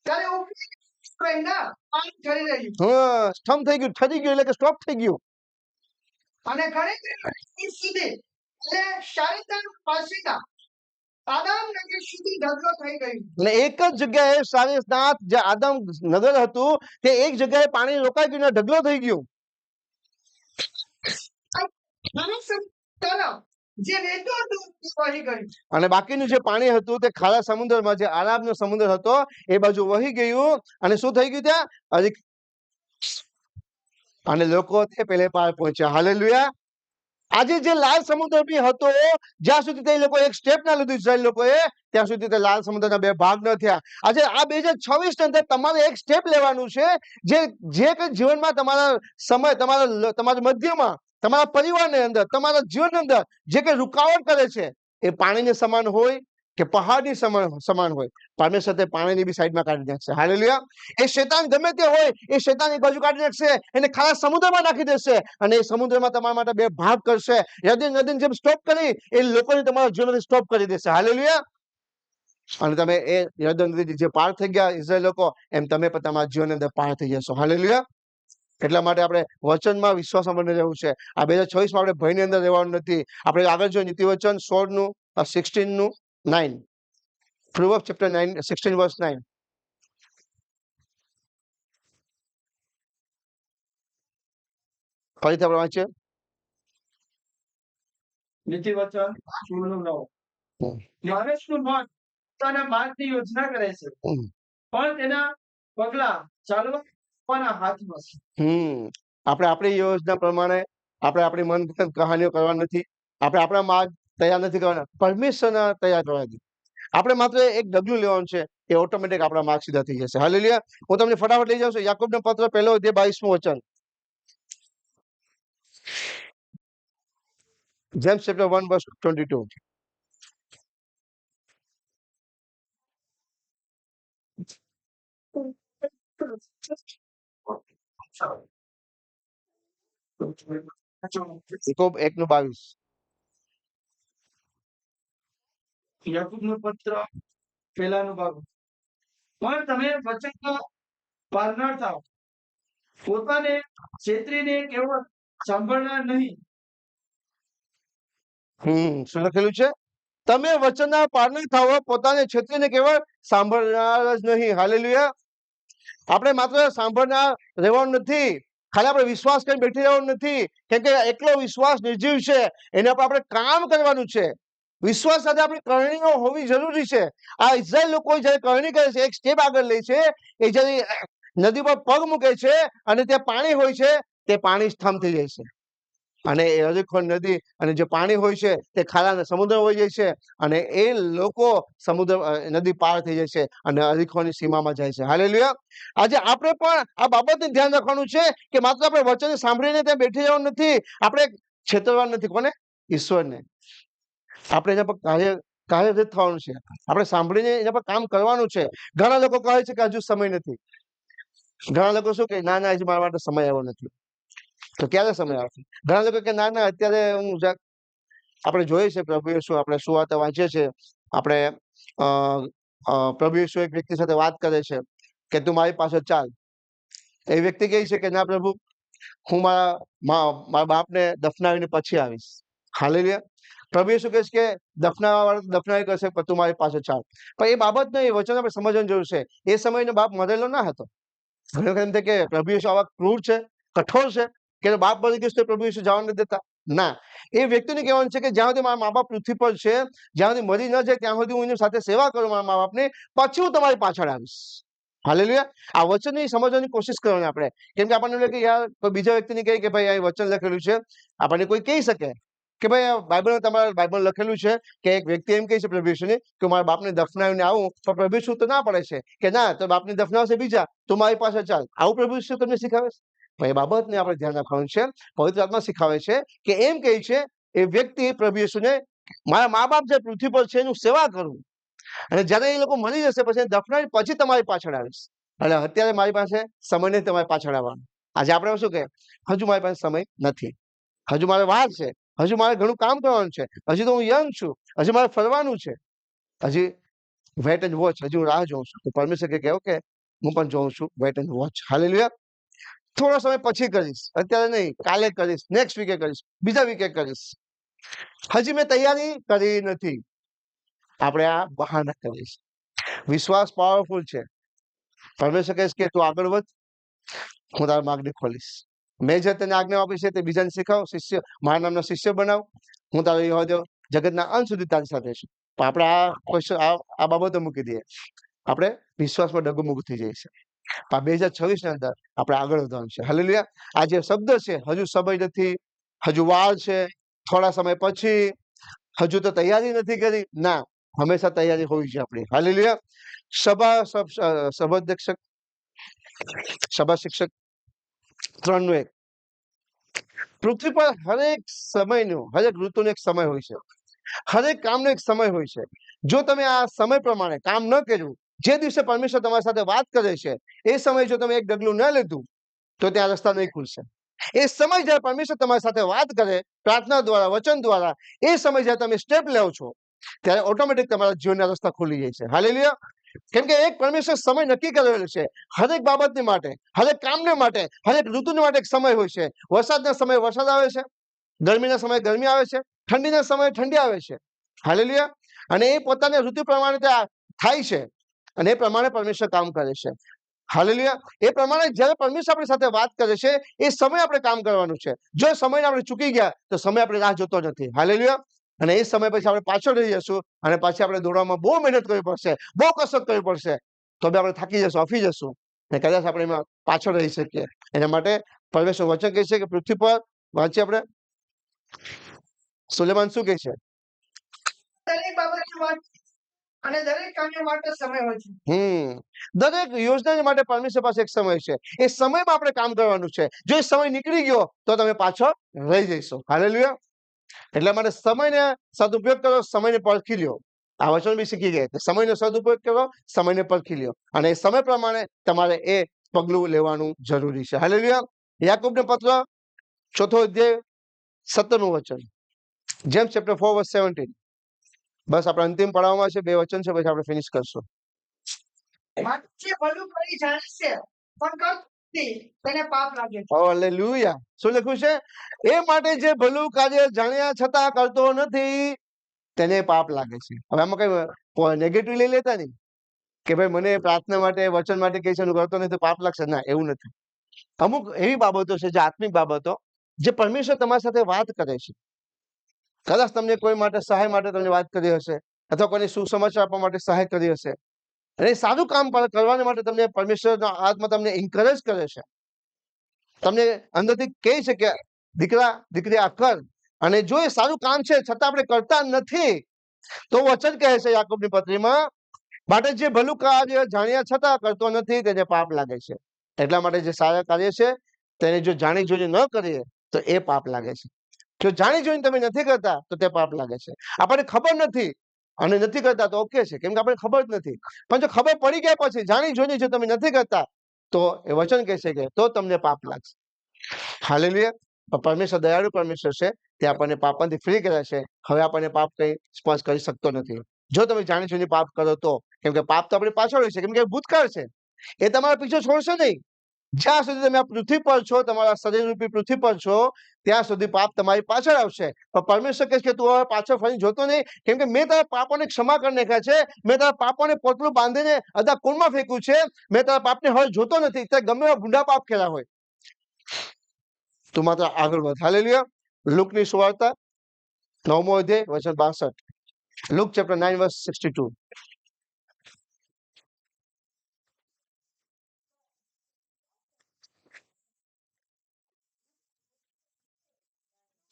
ત્યારે ઉકળીને પાણી ઠરી રહ્યું, સ્તંભ થઈ ગયું, ઠરી ગયું એટલે કે સ્ટોપ થઈ ગયું. અને ઘણી સુધી એટલે શારીરિક પાસેના આદમ નગર સુધી ઢગલો થઈ ગયું. એટલે એક જ જગ્યાએ સારનાથ જે આદમ નગર હતું તે એક જગ્યાએ પાણી રોકાઈ ગયું, ઢગલો થઈ ગયું. જે વહેતું હતું તે વહી ગયું, અને બાકીનું જે પાણી હતું તે ખારા સમુદ્રમાં, જે આરાબનો સમુદ્ર હતો એ બાજુ વહી ગયું. અને શું થઈ ગયું ત્યાં હજી, અને લોકો તે પેલે પાર પહોંચ્યા, હાલેલુયા. આજે જે લાલ સમુદ્ર બી હતો, જ્યાં સુધી તે લોકો એક સ્ટેપ ના લીધું ઇઝરાયલ લોકોએ ત્યાં સુધી તે લાલ સમુદ્રના બે ભાગ ન થયા. આજે આ 2026 અંદર તમારે એક સ્ટેપ લેવાનું છે, જે કઈ જીવનમાં તમારા સમય, તમારા મધ્યમાં, તમારા પરિવારની અંદર, તમારા જીવનની અંદર જે કઈ રૂકાવટ કરે છે એ પાણીને સમાન હોય કે પહાડની સમાન હોય, પરમેશ્વર તે પાણીની બી સાઈડમાં કાઢી નાખશે, હાલેલુયા. એ શૈતાન ગમે તે હોય એ શૈતાન એક બાજુ કાઢી નાખશે, એને ખારા સમુદ્રમાં નાખી દેશે અને એ સમુદ્રમાં તમારા માટે બે ભાગ કરશે. નદીને જેમ સ્ટોપ કરી એ લોકોને તમારા જીવનથી સ્ટોપ કરી દેશે, હાલેલુયા. અને તમે એ યર્દન નદી જે પાર થઈ ગયા ઇઝરાયલ લોકો, એમ તમે પણ તમારા જીવનની અંદર પાર થઈ જશો, હાલેલુયા. એટલા માટે આપણે વચનમાં વિશ્વાસમાં બની રહેવું છે. આ 2026 આપણે ભયની અંદર રહેવાનું નથી. આપણે આગળ જોઈએ નીતિવચન 16 નું 16 નું 9, Proverbs chapter 9 16 verse 9. ફરીથી આપણે વાંચીએ નીતિવચન 16:9. માણસનું મન પોતાના માર્ગની યોજના કરે છે, પણ તેના પગલા ચાલવાના હાથમાં છે. આપણે આપણી યોજના પ્રમાણે આપણે આપણી મનપસંદ કહાનીઓ કરવા નથી, આપણે આપણા માર્ગ તૈયાર નથી કરવાના, પરમેશ્વરના તૈયાર કરવા દે. આપણે માત્ર એક ડગલું લેવાનું છે, એ ઓટોમેટિક આપણા માર્ગ સીધા થઈ જશે, હાલેલુયા. હું તમને ફટાફટ લઈ જાઉં છું યાકોબનો પત્ર 1 અધ્યાય 22મું વચન, James chapter 1 verse 22. યાકોબ 1:22. યાકૂબનું પત્ર પહેલાનો ભાગ. પણ તમે વચનનો પાલનર થાઓ, પોતાને છેતરીને કેવળ સાંભળનાર નહીં. શું લખેલું છે? તમે વચનના પાલનર થાઓ, પોતાને છેતરીને કેવળ સાંભળનાર જ નહીં. હાલેલુયા. આપણે માત્ર સાંભળનાર રહેવાનું નથી, ખાલી આપણે વિશ્વાસ કરીને બેઠી રહેવાનું નથી, કેમ કે એકલો વિશ્વાસ નિર્જીવ છે, એના પર આપણે કામ કરવાનું છે. વિશ્વાસ સાથે આપણી કરણીઓ હોવી જરૂરી છે. આ ઇઝરાયલ લોકો જયારે કરણી કરે છે, એક સ્ટેપ આગળ લે છે, એ જયારે નદી પર પગ મૂકે છે અને ત્યાં પાણી હોય છે, તે પાણી સ્તંભ થઈ જાય છે. અને એ હરીખોન નદી અને જે પાણી હોય છે તે ખારા સમુદ્ર હોય જાય છે, અને એ લોકો સમુદ્ર નદી પાર થઈ જાય છે અને હરીખોની સીમામાં જાય છે. હાલેલુયા. આજે આપણે પણ આ બાબતને ધ્યાન રાખવાનું છે કે માત્ર આપણે વચન સાંભળીને ત્યાં બેઠી જવાનું નથી, આપણે છેતરવાનું નથી. કોને? ઈશ્વરને. આપણે એના પર કાર્યરત થવાનું છે. આપણે સાંભળીને એના પર કામ કરવાનું છે. ઘણા લોકો કહે છે કે હજુ સમય નથી. ઘણા લોકો શું કે ના હજી મારા માટે સમય આવ્યો નથી. તો ક્યારે સમય આવશે? ઘણા લોકો કે ના અત્યારે હું આપણે જોઈએ છે પ્રભુ યેસુ, આપણે સુવાર્તા વાંચીએ છીએ, આપણે પ્રભુ યેસુ એક વ્યક્તિ સાથે વાત કરે છે કે તું મારી પાસે ચાલ. એ વ્યક્તિ કહે છે કે ના પ્રભુ, હું મારા બાપને દફનાવીને પછી આવીશ. હાલેલુયા. પ્રભુ યેસુ કહે છે કે દફનાવા વાળા દફનાવી કરશે, પણ તું મારી પાસે ચાલ. પણ એ બાબત નહીં, વચન આપણે સમજવાની જરૂર છે. એ સમયનો બાપ મરેલો ના હતો. ઘણી વખત એમ થાય કે પ્રભુ યેસુ આવા ક્રૂર છે, કઠોર છે કે બાપ મરી ગયો પ્રભુ યેસુ જવા નથી દેતા. ના, એ વ્યક્તિને કહેવાનું છે કે જ્યાં સુધી મારા મા બાપ પૃથ્વી પર છે, જ્યાં સુધી મરી ન જાય ત્યાં સુધી હું એની સાથે સેવા કરું મારા મા બાપની, પછી હું તમારી પાછળ આવીશ. હાલેલુયા. આ વચનની સમજવાની કોશિશ કરવાની આપણે, કેમ કે આપણને લાગે કે યાર કોઈ બીજા વ્યક્તિને કહે કે ભાઈ આ વચન લખેલું છે, આપણને કોઈ કહી શકે કે ભાઈ બાઇબલ, તમારા બાઇબલ લખેલું છે કે એક વ્યક્તિ એમ કહે છે પ્રભુ યેસુને કે મારા બાપને દફનાવીને આવું, તો પ્રભુ યેસુ તો ના પડે છે કે ના, તો બાપને દફનાવશે બીજા, તું મારી પાસે ચાલ. આવું પ્રભુ યેસુ તમને શીખવે છે? એ બાબતને આપણે ધ્યાન રાખવાનું છે. પવિત્ર આત્મા શીખવે છે કે એમ કહે છે એ વ્યક્તિ પ્રભુ યેસુને, મારા મા બાપ જે પૃથ્વી પર છે એનું સેવા કરું, અને જયારે એ લોકો મરી જશે પછી દફનાવી પછી તમારી પાછળ આવીશ. એટલે અત્યારે મારી પાસે સમય નહીં તમારી પાછળ આવવાનો. આજે આપણે શું કે હજુ મારી પાસે સમય નથી, હજુ મારે વાર છે, હજુ મારે ઘણું કામ કરવાનું છે, હજી તો હું યંગ છું, હજી મારે ફરવાનું છે, હજી વેટ એન્ડ વોચ, હજી હું રાહ જોઉં છું. તો પરમેશ્વર કે ઓકે, હું પણ જોઉં છું, વેટ એન્ડ વોચ. હાલેલુયા. થોડો સમય પછી કરીશ, અત્યારે નહીં, કાલે કરીશ, નેક્સ્ટ વીકે કરીશ, બીજા વીકે કરીશ, હજી મેં તૈયારી કરી નથી. આપણે આ બહાના કરીશ. વિશ્વાસ પાવરફુલ છે. પરમેશ્વર કહે કે તું આગળ વધ, હું તારા માર્ગને ખોલીશ. મેં જે તને આજ્ઞા આપી છે તે બીજાને શીખાવ, શિષ્ય મારા નામના શિષ્ય બનાવ, હું તારો યહોવા જગતના અંત સુધી તારી સાથે છું. પણ આપણે આ બાબતો મૂકી દઈએ, આપણે વિશ્વાસમાં ડગમગ થઈ જાય છે. 2026 ની અંદર આપણે આગળ વધવાનું છે. હાલેલુયા. આ જે શબ્દ છે, હજુ સમય નથી, હજુ વાર છે, થોડા સમય પછી, હજુ તો તૈયારી નથી કરી, ના, હંમેશા તૈયારી હોવી છે આપણી. હાલેલુયા. સભા શિક્ષક 3:1. પૃથ્વી પર હરેક સમયનો, હરેક ઋતુનો એક સમય હોય છે, હરેક કામનો એક સમય હોય છે. જો તમે આ સમય પ્રમાણે કામ ન કર્યું, જે દિવસે પરમેશ્વર તમારી સાથે વાત કરે છે એ સમય જો તમે એક ડગલું ન લીધું, તો ત્યાં રસ્તા નહીં ખુલશે. એ સમય જ્યારે પરમેશ્વર તમારી સાથે વાત કરે પ્રાર્થના દ્વારા, વચન દ્વારા, એ સમય જ્યારે તમે સ્ટેપ લેવો છો ત્યારે ઓટોમેટિક તમારા જીવનના રસ્તા ખુલી જાય છે. હાલેલુયા. કેમ કે એક પરમેશ્વર સમય નક્કી કરેલો છે હરેક બાબતની માટે, હરેક કામને માટે, હરેક ઋતુની માટે એક સમય હોય છે. વરસાદના સમયે વરસાદ આવે છે, ગરમીના સમયે ગરમી આવે છે, ઠંડીના સમયે ઠંડી આવે છે. હાલેલુયા. અને એ પોતાની ઋતુ પ્રમાણે ત્યાં થાય છે, અને એ પ્રમાણે પરમેશ્વર કામ કરે છે. હાલેલુયા. એ પ્રમાણે જ્યારે પરમેશ્વર આપણી સાથે વાત કરે છે એ સમય આપણે કામ કરવાનું છે. જો સમયને આપણે ચૂકી ગયા તો સમય આપણે રાહ જોતો નથી. હાલેલુયા. અને એ સમય પછી આપણે પાછળ રહી જશું, અને પછી આપણે દોડવામાં બહુ મહેનત કરવી પડશે, બહુ કસરત કરવી પડશે, તો બી આપણે થાકી જશું, અફી જશું, અને કદાચ આપણે એમાં પાછળ રહી શકીએ. એના માટે પરમેશ્વર વચન કહે છે કે પૃથ્વી પર વાંચીએ આપણે, સુલેમાન શું કહે છે? દરેક બાબતની વાત અને દરેક કાર્ય માટે સમય હોય છે. દરેક યોજના માટે પરમેશ્વર પાસે એક સમય છે. એ સમયમાં આપણે કામ કરવાનું છે. જો એ સમય નીકળી ગયો તો તમે પાછળ રહી જશો. હાલેલુયા. એટલા માટે સમયને સદુપયોગ કરો, સમયને પરખી લ્યો. આ વચન બી શીખી ગયા કે સમયનો સદુપયોગ કરો, સમયને પરખી લ્યો અને સમય પ્રમાણે તમારે એ પગલું લેવાનું જરૂરી છે. હાલેલુયા. યાકૂબનો પત્ર 4 અધ્યાય 17 વચન, જેમ્સ ચેપ્ટર 4 વર્સ 17. બસ આપણે અંતિમ પડાવમાં છે, 2 વચન છે, પછી આપણે ફિનિશ કરશું. જે ભલું કરી જાણે છે પણ કરતો નથી તેને પાપ લાગે છે. હાલેલુયા. શું લખ્યું છે? એ માટે જે ભલું કાર્ય જાણ્યા છતાં કરતો નથી તેને પાપ લાગે છે. હવે આમાં કઈ નેગેટિવ લઈ લેતા નહીં કે ભાઈ મને પ્રાર્થના માટે વચન માટે કહે છે કરતો નથી તો પાપ લાગશે. ના, એવું નથી. અમુક એવી બાબતો છે જે આત્મિક બાબતો જે પરમેશ્વર તમારી સાથે વાત કરે છે. કદાચ તમને કોઈ માટે સહાય માટે તમને વાત કરી હશે, અથવા કોઈને સુસમાચાર આપવા માટે સહાય કરી હશે, અને સારું કામ કરવા માટે તમને પરમેશ્વરના આત્મા તમને એન્કરેજ કરે છે, તમને અંદરથી કહે છે કે દીકરા દીકરી આ કર, અને જો એ સારું કામ છે છતાં આપણે કરતા નથી તો વચન કહે છે યાકૂબની પત્રીમાં, માટે જે ભલું કાર્ય જાણ્યા છતાં કરતો નથી તેને પાપ લાગે છે. એટલા માટે જે સારા કાર્ય છે તેને જો જાણી જોઈને ન કરીએ તો એ પાપ લાગે છે. જો જાણી જોઈને તમે નથી કરતા તો તે પાપ લાગે છે. આપણને ખબર નથી અને નથી કરતા તો ઓકે છે, કેમ કે આપણને ખબર જ નથી. પણ જો ખબર પડી ગયા પછી જાણી જોઈને જો તમે નથી કરતા તો એ વચન કહે છે કે તો તમને પાપ લાગશે. હાલેલુયા. પરમેશ્વર દયાળુ પરમેશ્વર છે, તે આપણને પાપમાંથી ફ્રી કરે છે. હવે આપણને પાપ કઈ સ્પર્શ કરી શકતો નથી જો તમે જાણી જોઈને પાપ કરો તો. કેમ કે પાપ તો આપણી પાછળ હોય છે, કેમ કે ભૂતકાળ છે, એ તમારા પીછો છોડશે નહીં. જ્યાં સુધી તમે આ પૃથ્વી પર છો, તમારા શરીર રૂપી પૃથ્વી પર છો, ત્યાં સુધી પાપ તમારી પાછળ આવશે. પણ પરમેશ્વર કહે છે કે તું હવે પાછળ ફરી જોતો નહીં, કેમ કે મેં તારા પાપોને ક્ષમા કરી નાખ્યા છે, મેં તારા પાપોને પોટલું બાંધીને અદા કુંડમાં ફેંક્યું છે, મેં તારા પાપને હવે જોતો નથી. તે ગમે એવા ભૂંડા પાપ કર્યા હોય, તું માત્ર આગળ વધ. હાલેલુયા. લુકની સુવાર્તા 9મો અધ્યાય વચન 62. Look chapter 9 વર્સ 62.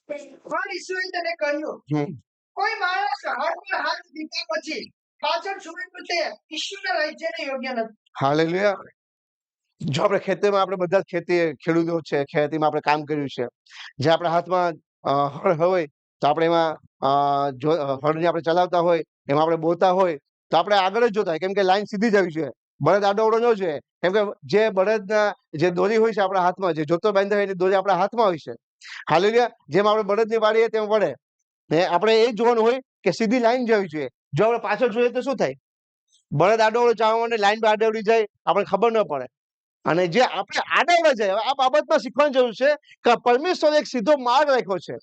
પણ ઈસુએ તેને કહ્યું, કોઈ માણસ હાથ પર હાથ દીધા પછી પાછળ છોડે તો તે ઈશ્વરના રાજ્યને યોગ્ય નથી. હાલેલુયા. જો આપણે ખેતીમાં આપણે બધા ખેડૂતો છે, ખેતીમાં આપણે કામ કર્યું છે, જે આપણા હાથમાં હળ હોય તો આપણે એમાં હળને આપણે ચલાવતા હોય, એમાં આપણે બોતા હોય તો આપણે આગળ જ જોતા હોય, કેમ કે લાઈન સીધી જ આવી જોઈએ, બળદ આડોવડો ન જોઈએ. કેમ કે જે બળદના જે દોરી હોય છે આપણા હાથમાં, જે જોતો બાંધ્યા હોય એની દોરી આપણા હાથમાં હોય છે. હાલેલુયા. જેમ આપણે બળદની વાળીએ તેમ વળે, ને આપણે એ જોવાનું હોય કે સીધી લાઈન જવી જોઈએ. જો આપણે પાછળ જોઈએ તો શું થાય? બળદ આડોવડો ચાલવા માટે લાઈન પર આડોવડી જાય, આપણે ખબર ન પડે. અને જે આપણે આડાવડા જાય, આ બાબતમાં શીખવાની જરૂર છે કે પરમેશ્વરે એક સીધો માર્ગ રાખ્યો છે.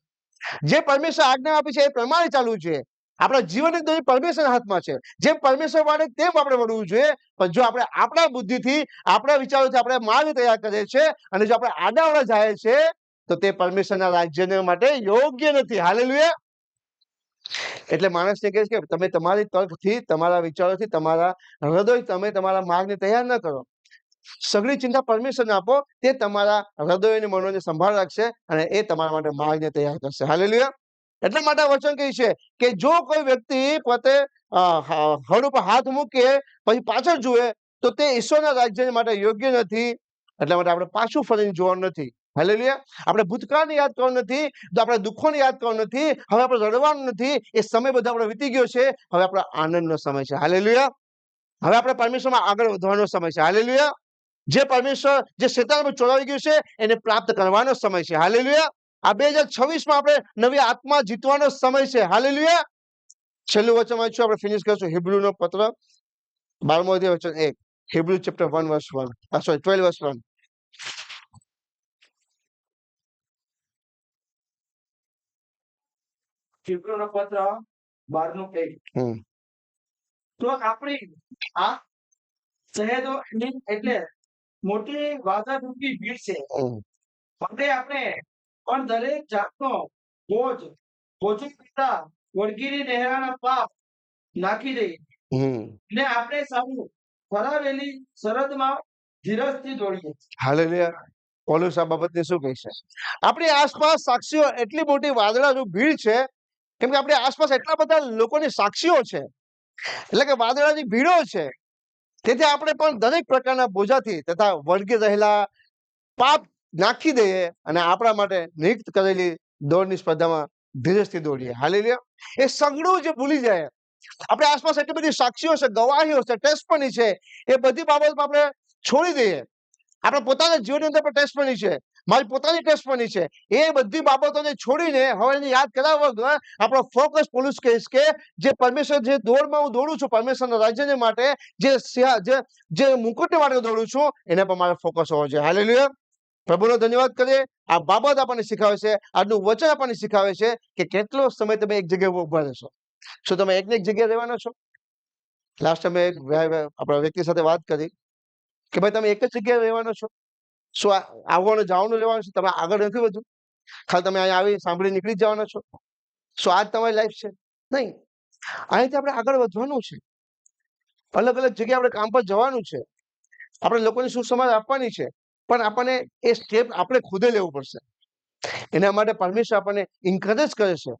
જે પરમેશ્વર આજ્ઞા આપી છે એ પ્રમાણે ચાલવું જોઈએ. આપણા જીવનની દોરી પરમેશ્વરના હાથમાં છે. જેમ પરમેશ્વર વાળે તેમ આપણે વળવું જોઈએ. પણ જો આપણે આપણા બુદ્ધિથી, આપણા વિચારોથી આપણે માર્ગ તૈયાર કરીએ છીએ અને જો આપણે આડાવડા જાય છે તો તે પરમેશ્વરના રાજ્ય માટે યોગ્ય નથી. હાલેલુયા. એટલે માણસને કહે છે કે તમે તમારી તર્કથી, તમારા વિચારોથી, તમારા હૃદય તમે તમારા માર્ગને તૈયાર ન કરો. સગળી ચિંતા પરમેશ્વરને આપો, તે તમારા હૃદય અને મનોને સંભાળ રાખશે અને એ તમારા માટે માર્ગને તૈયાર કરશે. હાલેલુયા. એટલા માટે વચન કહે છે કે જો કોઈ વ્યક્તિ પોતે હળ ઉપર હાથ મૂકે પછી પાછળ જુએ તો તે ઈશ્વરના રાજ્ય માટે યોગ્ય નથી. એટલા માટે આપણે પાછું ફરીને જોવાનું નથી. હાલેલુયા. આપણે ભૂતકાળને યાદ કરવાનું નથી, તો આપણે દુઃખોને યાદ કરવાનું નથી, હવે આપણે રડવાનું નથી. એ સમય બધો આપણે વીતી ગયો છે, હવે આપણો આનંદનો સમય છે. હાલેલુયા. હવે આપણે પરમેશ્વરમાં આગળ વધવાનો સમય છે. હાલેલુયા. જે પરમેશ્વર જે શેતાનમાં ચોરાવી ગયું છે એને પ્રાપ્ત કરવાનો સમય છે. હાલેલુયા. આ 2026માં આપણે નવી આત્મા જીતવાનો સમય છે. હાલેલુયા. છેલ્લું વચન વાંચ્યું, આપણે ફિનિશ કરશું. હિબ્રુનો પત્ર 12મો અધ્યાય વચન 1. Hebrew chapter 1 વર્સ 1, sorry 12 વર્સ 1. હિબ્રુનો પત્ર 12:1. તો આપણી આ શહેરો એટલે મોટી વાદારૂપી ભીડ છે. માટે આપણે પણ દરેક જાતનો બોજ કરતા વળગીને રહેવાના પાપ નાખી દઈએ ને આપણે સારું ફરાવેલી સરહદમાં ધીરજથી દોડીએ. હાલેલુયા. પૌલુસ આ બાબતને શું કહે છે? આપણી આસપાસ સાક્ષીઓ એટલી મોટી વાદળાનું ભીડ છે, કેમ કે આપણી આસપાસ એટલા બધા લોકોની સાક્ષીઓ છે, એટલે કે વાદળાની ભીડો છે. તેથી આપણે પણ દરેક પ્રકારના બોજાથી તથા વળગી રહેલા પાપ નાખી દઈએ અને આપણા માટે નિયુક્ત કરેલી દોડની સ્પર્ધામાં ધીરજથી દોડીએ. હાલેલુયા. એ સગડું જે ભૂલી જાય, આપણે આસપાસ એટલી બધી સાક્ષીઓ છે, ગવાહીઓ છે, ટેસ્ટમની છે, એ બધી બાબતમાં આપણે છોડી દઈએ. આપણે પોતાના જીવનની અંદર પણ ટેસ્ટમની છે, મારી પોતાની ટેસ્ટમની છે, એ બધી બાબતોને છોડીને હવે એને યાદ કરાવવા વગર આપણો ફોકસ પોલીસ કહીશ કે જે પરમેશ્વર જે દોડમાં હું દોડું છું પરમેશ્વરના રાજ્યને માટે, જે મુકુટને માટે દોડું છું, એના પર મારો ફોકસ હોવો જોઈએ. હાલેલુયા. પ્રભુનો ધન્યવાદ કરીએ. આ બાબત આપણને શીખવે છે, આજનું વચન આપણને શીખવે છે કે કેટલો સમય તમે એક જગ્યાએ ઉભા રહેશો. શું તમે એકને એક જગ્યાએ રહેવાના છો? લાસ્ટ ટાઈમે આપણા વ્યક્તિ સાથે વાત કરી કે ભાઈ તમે એક જ જગ્યાએ રહેવાનો છો? શું આવવાનું જવાનું રહેવાનું છે? તમે આગળ નથી વધુ? ખાલી તમે અહીંયા આવી સાંભળી નીકળી જવાના છો? શું આજ તમારી લાઈફ છે? નહીં. અહીંથી આપણે આગળ વધવાનું છે. અલગ અલગ જગ્યાએ આપણે કામ પર જવાનું છે. આપણે લોકોને શું સમાજ આપવાની છે, પણ આપણને એ સ્ટેપ આપણે ખુદે લેવું પડશે. એના માટે પરમેશ્વર આપણને એન્કરેજ કરે છે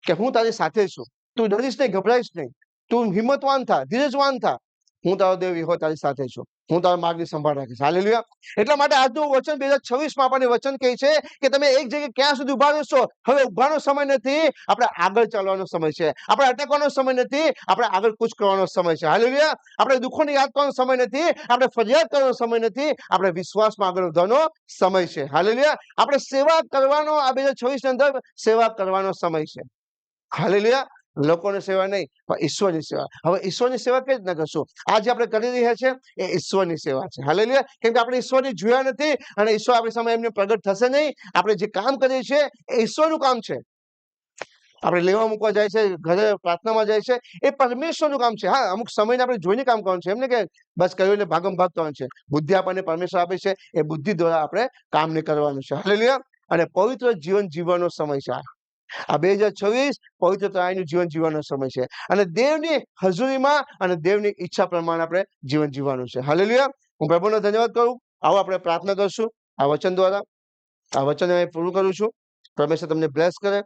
કે હું તારી સાથે છું, તું ડરીશ નહીં, ગભરાઈશ નહીં, તું હિંમતવાન થા, ધીરજવાન થા, હું તારો દેવ યહોવા તારી સાથે છું, હું તારા માર્ગની સંભાળ રાખીશ. હાલેલુયા. એટલા માટે આજનું વચન 2026 આપણને વચન કહે છે કે તમે એક જગ્યાએ ક્યાં સુધી ઉભા રહેશો? હવે ઉભાનો સમય નથી, આપણે આગળ ચાલવાનો સમય છે. આપણે અટકવાનો સમય નથી, આપણે આગળ કૂચ કરવાનો સમય છે. હાલેલુયા. આપણે દુઃખોને યાદ કરવાનો સમય નથી, આપણે ફરિયાદ કરવાનો સમય નથી, આપણે વિશ્વાસમાં આગળ વધવાનો સમય છે. હાલેલુયા. આપણે સેવા કરવાનો આ 2026 ની અંદર સેવા કરવાનો સમય છે. હાલેલુયા. લોકોની સેવા નહીં, પણ ઈશ્વરની સેવા. હવે ઈશ્વરની સેવા કઈ રીતના કરશું? આજે આપણે કરી રહ્યા છે એ ઈશ્વરની સેવા છે. હાલેલુયા. કેમ કે આપણે ઈશ્વરની જોયા નથી અને ઈશ્વર આપણી સામે એમને પ્રગટ થશે નહીં. આપણે જે કામ કરીએ છીએ એ ઈશ્વરનું કામ છે. આપણે લેવા મૂકવા જાય છે, ઘરે પ્રાર્થનામાં જાય છે, એ પરમેશ્વરનું કામ છે. હા, અમુક સમયને આપણે જોઈને કામ કરવાનું છે, એમને કે બસ કર્યું એટલે ભાગમ ભાગ કરવાનું છે. બુદ્ધિ આપણને પરમેશ્વર આપે છે, એ બુદ્ધિ દ્વારા આપણે કામ નહીં કરવાનું છે. હાલેલુયા. અને પવિત્ર જીવન જીવવાનો સમય છે. આ 2026 પવિત્રતાનું જીવન જીવવાનો સમય છે અને દેવની હજુરીમાં અને દેવની ઈચ્છા પ્રમાણે આપણે જીવન જીવવાનું છે. હાલેલુયા. હું પ્રભુનો ધન્યવાદ કરું. આવો આપણે પ્રાર્થના કરશું આ વચન દ્વારા. આ વચન પૂરું કરું છું. પરમેશ્વર તમને બ્લેસ કરે.